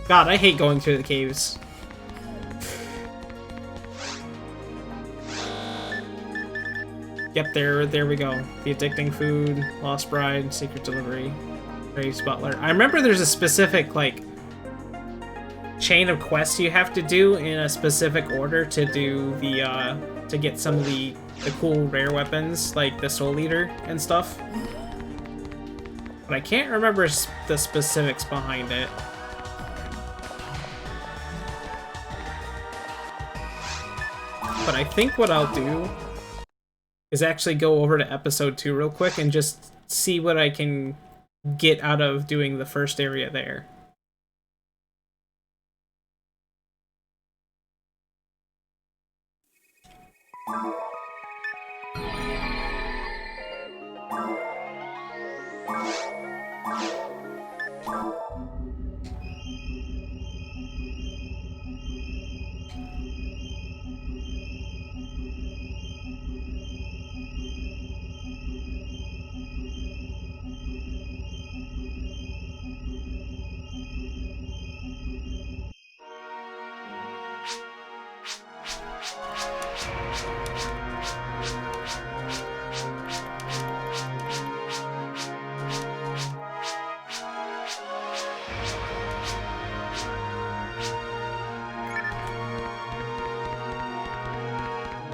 God, I hate going through the caves. Yep, there we go. The addicting food, Lost Bride, Secret Delivery, Graves Butler. I remember there's a specific, like, chain of quests you have to do in a specific order to do the, to get some of the cool rare weapons, like the Soul Eater and stuff. But I can't remember the specifics behind it. But I think what I'll do is actually go over to episode 2 real quick and just see what I can get out of doing the first area there.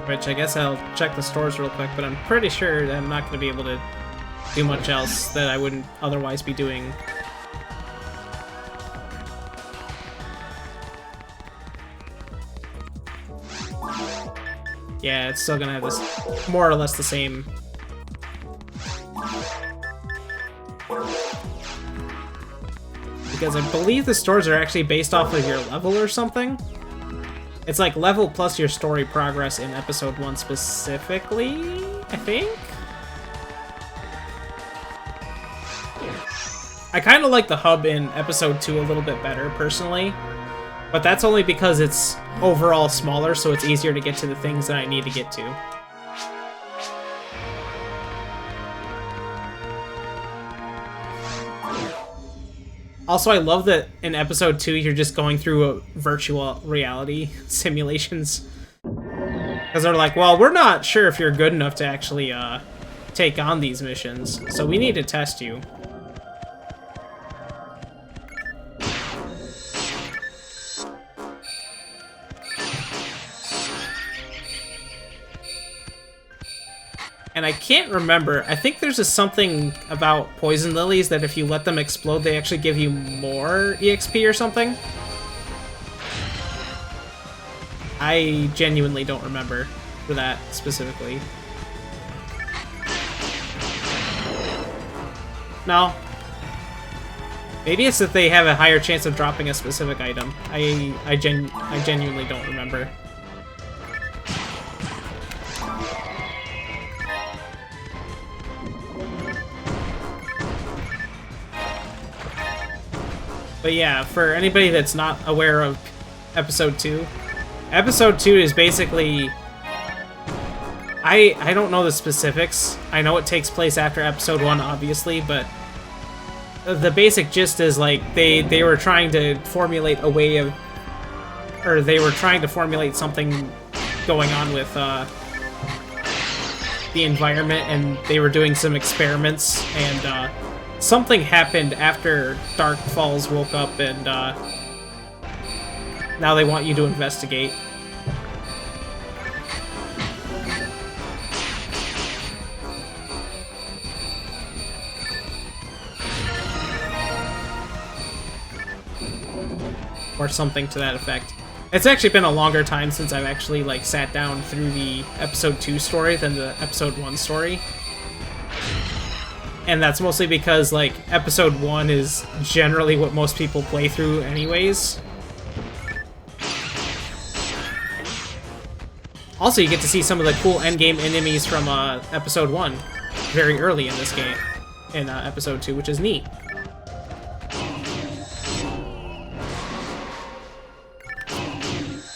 Which I guess I'll check the stores real quick, but I'm pretty sure that I'm not going to be able to do much else that I wouldn't otherwise be doing. Yeah, it's still gonna have this more or less the same. Because I believe the stores are actually based off of your level or something. It's like level plus your story progress in episode 1 specifically, I think? I kind of like the hub in episode 2 a little bit better, personally. But that's only because it's overall smaller, so it's easier to get to the things that I need to get to. Also, I love that in episode 2 you're just going through a virtual reality simulations. Because they're like, well, we're not sure if you're good enough to actually take on these missions, so we need to test you. And I can't remember. I think there's something about poison lilies that if you let them explode, they actually give you more EXP or something. I genuinely don't remember for that specifically. No. Maybe it's that they have a higher chance of dropping a specific item. I genuinely don't remember. But yeah, for anybody that's not aware of episode 2, episode 2 is basically... I don't know the specifics. I know it takes place after episode 1, obviously, but the basic gist is, like, they were trying to formulate a way of... Or they were trying to formulate something going on with the environment, and they were doing some experiments, and something happened after Dark Falls woke up, and now they want you to investigate. Or something to that effect. It's actually been a longer time since I've actually, like, sat down through the episode 2 story than the episode 1 story. And that's mostly because, like, episode 1 is generally what most people play through anyways. Also, you get to see some of the cool endgame enemies from episode 1 very early in this game, in episode 2, which is neat.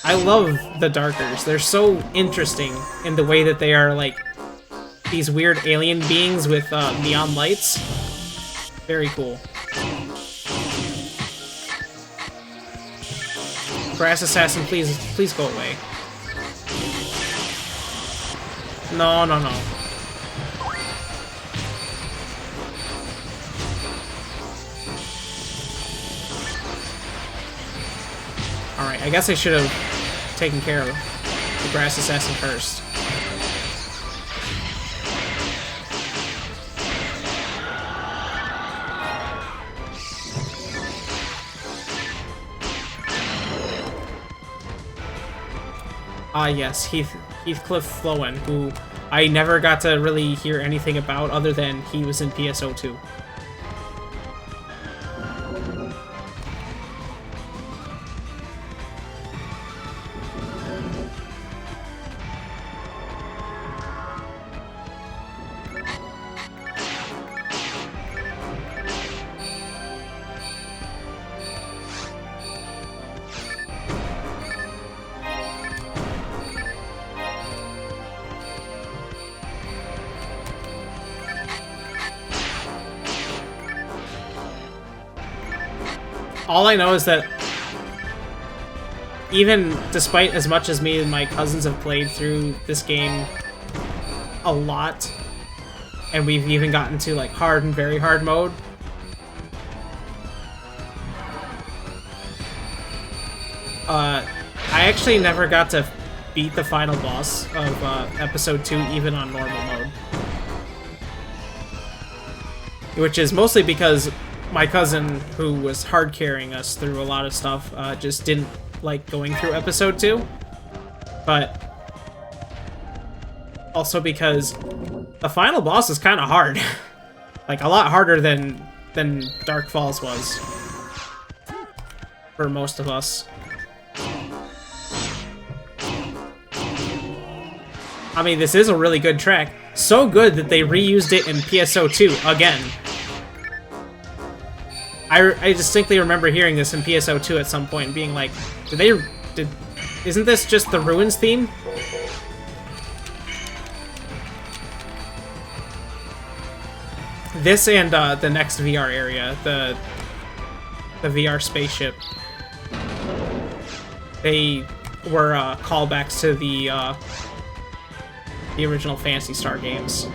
I love the Darkers. They're so interesting in the way that they are, like, these weird alien beings with neon lights. Very cool. Grass Assassin, please go away. No, no, no. Alright, I guess I should have taken care of the Grass Assassin first. Ah, yes, Heathcliff Flowen, who I never got to really hear anything about other than he was in PSO2. All I know is that even despite as much as me and my cousins have played through this game a lot, and we've even gotten to like hard and very hard mode, I actually never got to beat the final boss of episode 2 even on normal mode. Which is mostly because my cousin, who was hard carrying us through a lot of stuff, just didn't like going through episode 2. But also because the final boss is kind of hard. Like, a lot harder than Dark Falls was. For most of us. I mean, this is a really good track. So good that they reused it in PSO2 again. I distinctly remember hearing this in PSO2 at some point and being like, isn't this just the Ruins theme? This and the next VR area, the VR spaceship. They were callbacks to the original Phantasy Star games.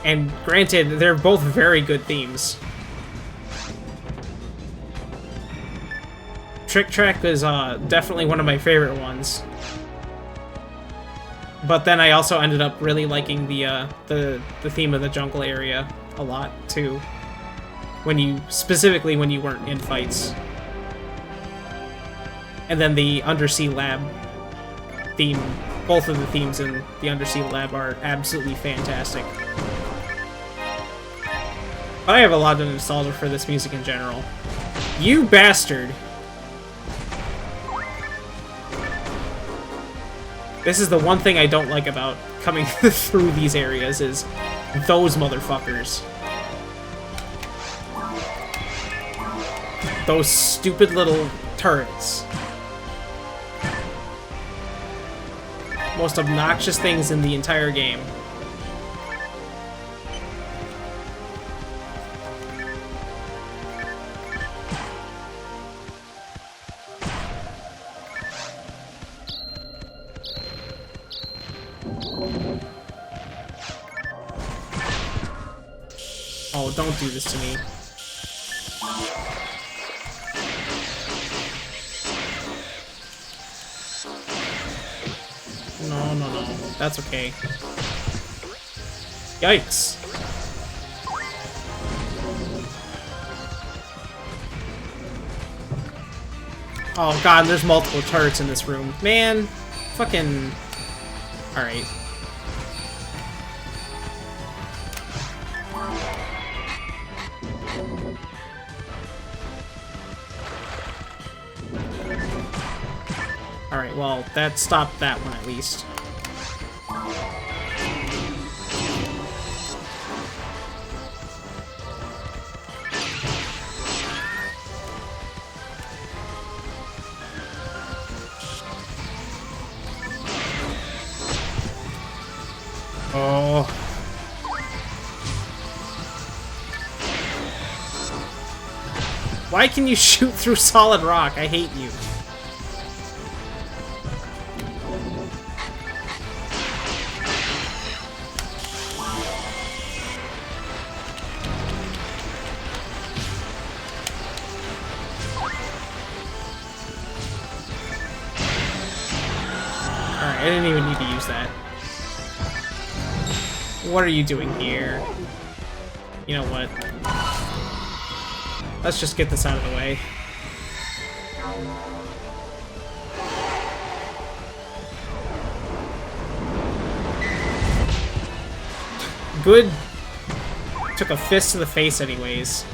And granted, they're both very good themes. Trick Track is definitely one of my favorite ones. But then I also ended up really liking the theme of the jungle area a lot too. Specifically when you weren't in fights. And then the Undersea Lab theme, both of the themes in the Undersea Lab are absolutely fantastic. But I have a lot of nostalgia for this music in general. You bastard! This is the one thing I don't like about coming through these areas, is those motherfuckers. Those stupid little turrets. Most obnoxious things in the entire game. Oh, don't do this to me. No. That's okay. Yikes. Oh god, there's multiple turrets in this room. Man, fucking... Alright. Alright, well, that stopped that one at least. Oh. Why can you shoot through solid rock? I hate you. Alright, I didn't even need to use that. What are you doing here? You know what? Let's just get this out of the way. Good. Took a fist to the face anyways.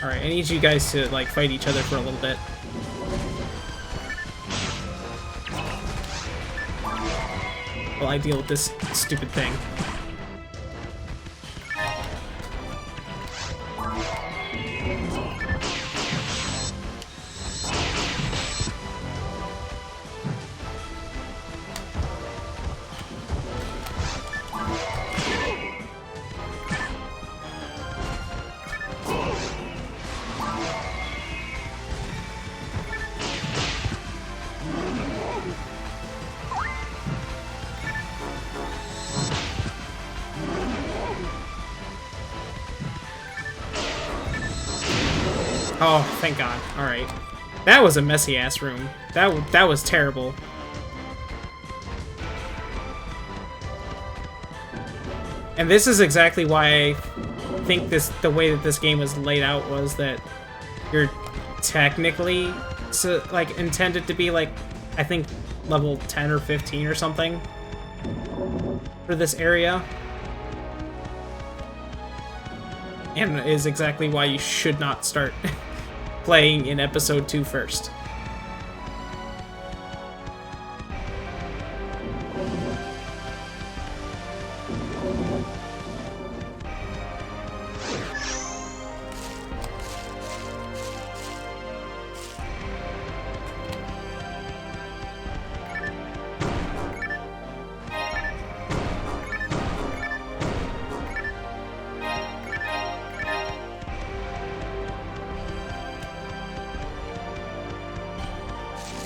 Alright, I need you guys to, like, fight each other for a little bit. While I deal with this stupid thing. Oh, thank God. Alright. That was a messy-ass room. That was terrible. And this is exactly why I think the way that this game was laid out was that you're technically like intended to be like, I think level 10 or 15 or something for this area. And is exactly why you should not start playing in episode 2 first.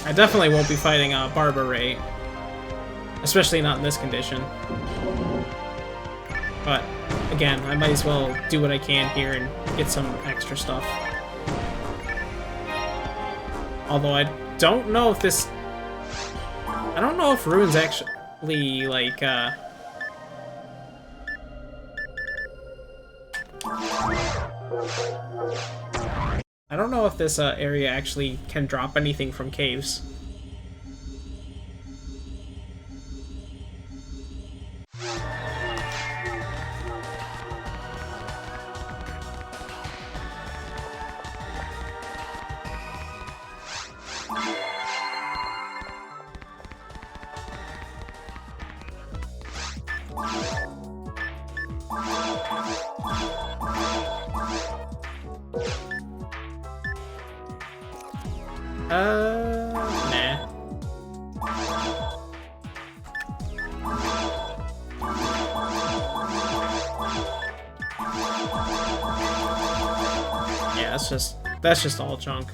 I definitely won't be fighting Barbara Ray. Especially not in this condition. But, again, I might as well do what I can here and get some extra stuff. Although I don't know if this... I don't know if Rune's actually, like, I don't know if this area actually can drop anything from caves. Nah. Yeah, that's just all junk.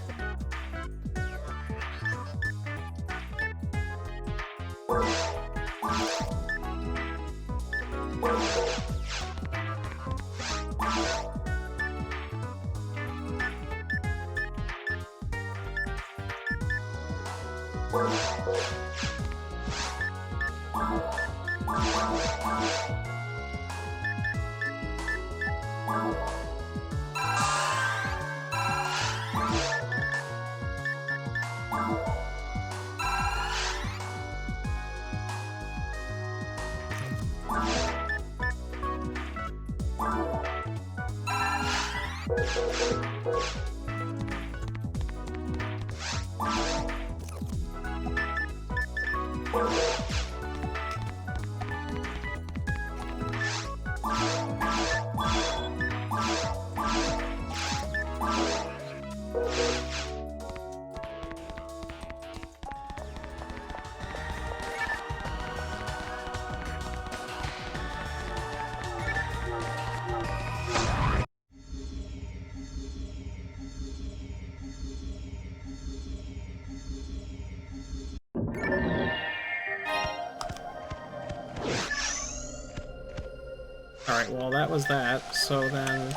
Alright, well that was that, so then...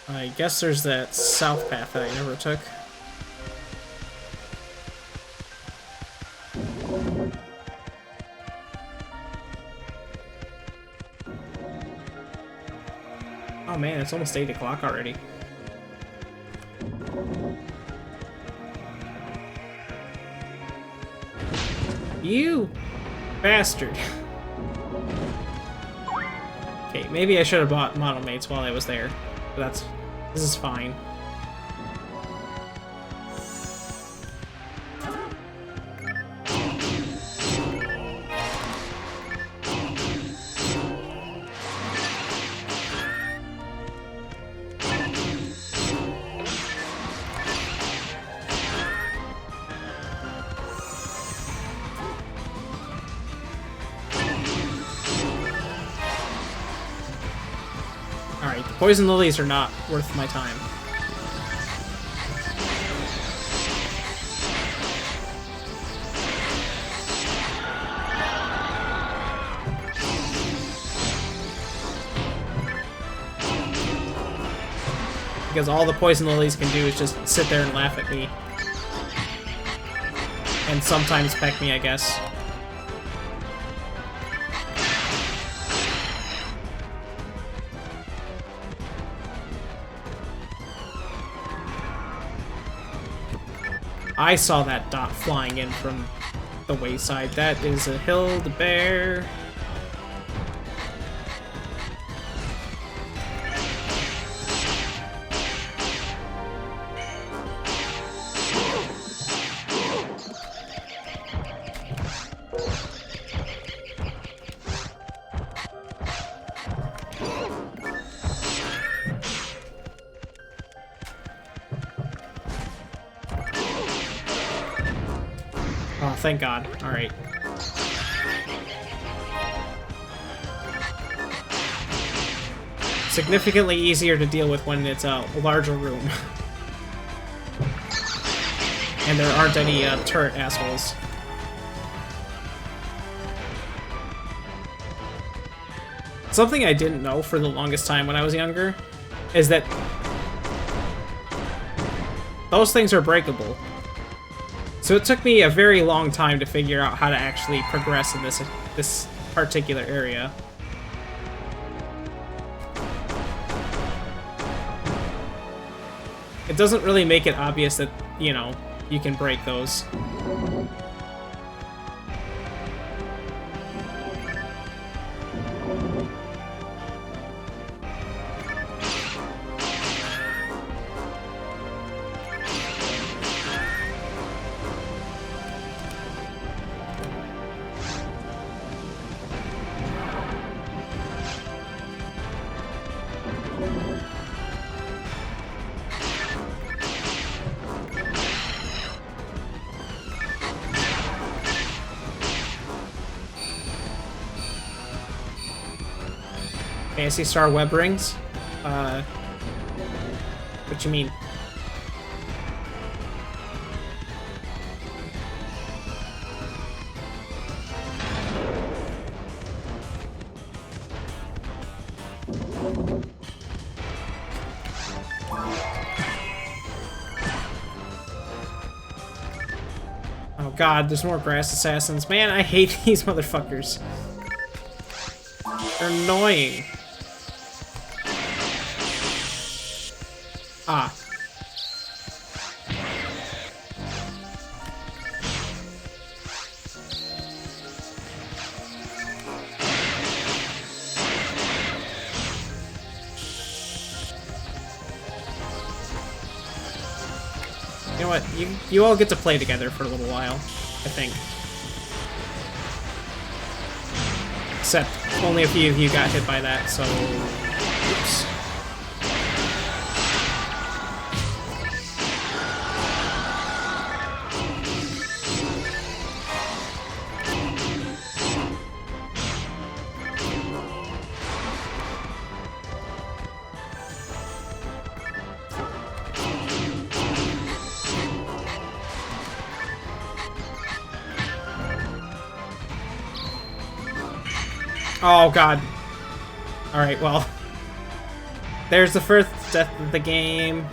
I guess there's that south path that I never took. Oh man, it's almost 8 o'clock already. You bastard. Okay, maybe I should have bought model mates while I was there. But this is fine. Alright, the poison lilies are not worth my time. Because all the poison lilies can do is just sit there and laugh at me. And sometimes peck me, I guess. I saw that dot flying in from the wayside. That is a Hild bear. Oh, thank God. Alright. Significantly easier to deal with when it's a larger room. And there aren't any turret assholes. Something I didn't know for the longest time when I was younger is that those things are breakable. So it took me a very long time to figure out how to actually progress in this particular area. It doesn't really make it obvious that, you know, you can break those. Phantasy Star web rings? What you mean? Oh God, there's more grass assassins. Man, I hate these motherfuckers. They're annoying. Ah. You know what? You all get to play together for a little while, I think. Except only a few of you got hit by that, so... Oops. Oh, God. Alright, well. There's the first death of the game.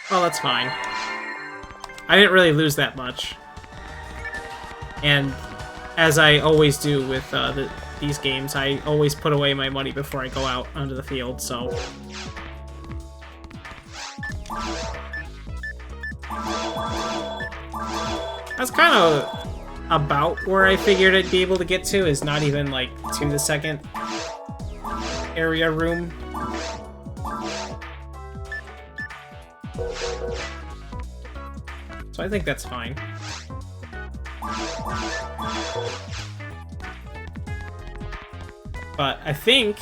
Oh, that's fine. I didn't really lose that much. And as I always do with these games, I always put away my money before I go out onto the field, so... That's kind of about where I figured I'd be able to get to, is not even, like, to the second area room. So I think that's fine. But I think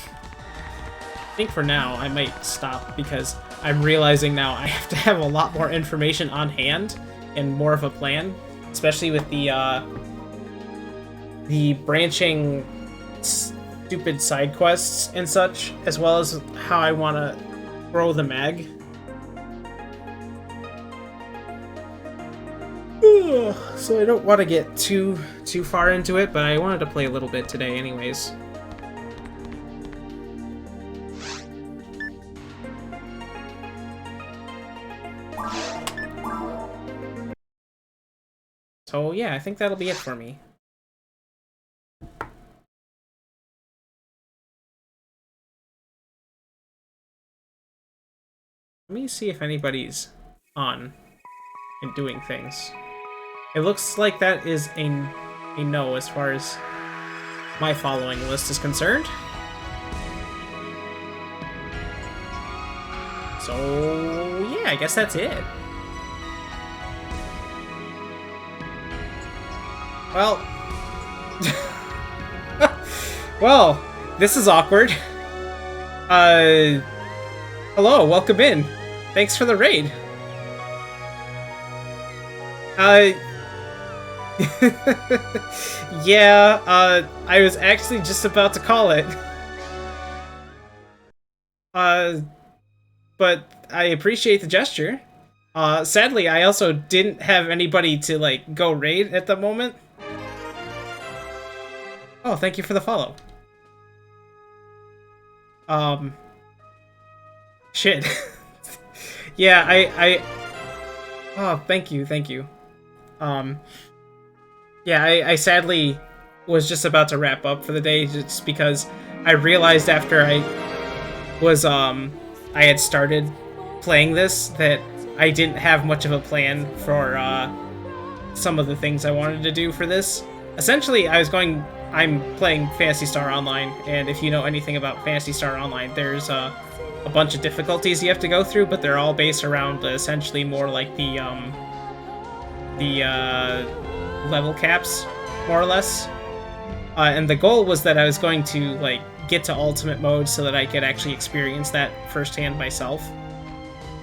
for now I might stop, because I'm realizing now I have to have a lot more information on hand and more of a plan, especially with the branching stupid side quests and such, as well as how I want to grow the mag. So I don't want to get too far into it, but I wanted to play a little bit today anyways. So yeah, I think that'll be it for me. Let me see if anybody's on and doing things. It looks like that is a no as far as my following list is concerned. So yeah, I guess that's it. Well, well, this is awkward. Hello, welcome in. Thanks for the raid. Yeah, I was actually just about to call it. But I appreciate the gesture. Sadly, I also didn't have anybody to, like, go raid at the moment. Oh, thank you for the follow. Shit. Yeah, oh, thank you. Yeah, I sadly was just about to wrap up for the day, just because I realized after I had started playing this that I didn't have much of a plan for some of the things I wanted to do for this. Essentially, I'm playing Phantasy Star Online, and if you know anything about Phantasy Star Online, there's a bunch of difficulties you have to go through, but they're all based around essentially more like the level caps, more or less. And the goal was that I was going to, like, get to ultimate mode so that I could actually experience that firsthand myself.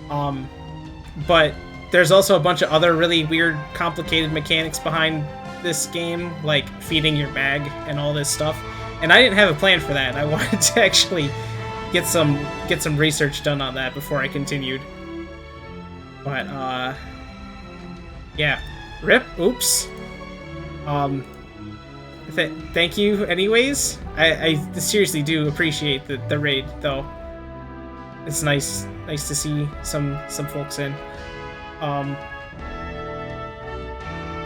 But there's also a bunch of other really weird, complicated mechanics behind this game, like feeding your mag and all this stuff. And I didn't have a plan for that. I wanted to actually get some research done on that before I continued. But yeah, rip. Oops. Thank you anyways. I seriously do appreciate the raid, though. It's nice to see some folks in.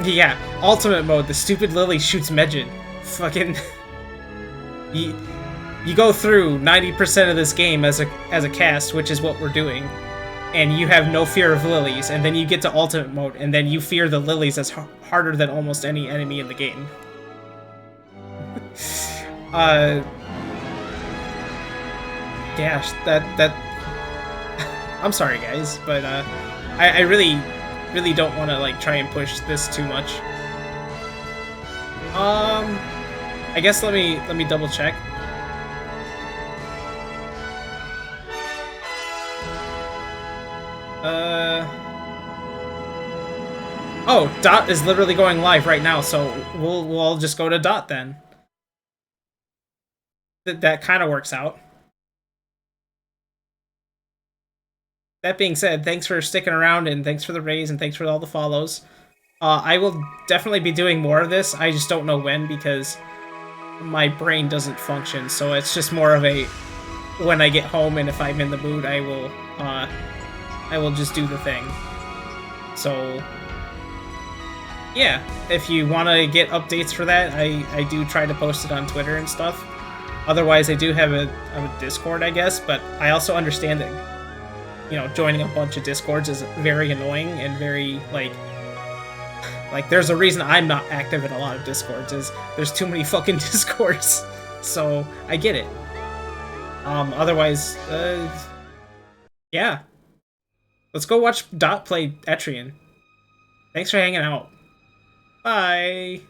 Yeah, ultimate mode, the stupid Lily shoots Medjed. Fucking you go through 90% of this game as a cast, which is what we're doing, and you have no fear of lilies, and then you get to ultimate mode, and then you fear the lilies as harder than almost any enemy in the game. Gosh, that I'm sorry, guys, but I really don't want to, like, try and push this too much. I guess let me double check. Oh, Dot is literally going live right now, so we'll all just go to Dot then. That kind of works out. That being said, thanks for sticking around, and thanks for the raise, and thanks for all the follows. I will definitely be doing more of this. I just don't know when, because my brain doesn't function, so it's just more of a when I get home, and if I'm in the mood, I will just do the thing. So Yeah, if you want to get updates for that, I do try to post it on Twitter and stuff. Otherwise, I do have a Discord, I guess, but I also understand that, joining a bunch of Discords is very annoying and very, there's a reason I'm not active in a lot of Discords, is there's too many fucking Discords. So, I get it. Otherwise, yeah. Let's go watch Dot play Etrian. Thanks for hanging out. Bye!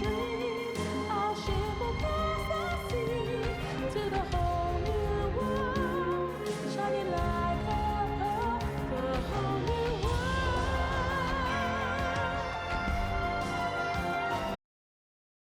Dream, I'll ship across the sea to the home.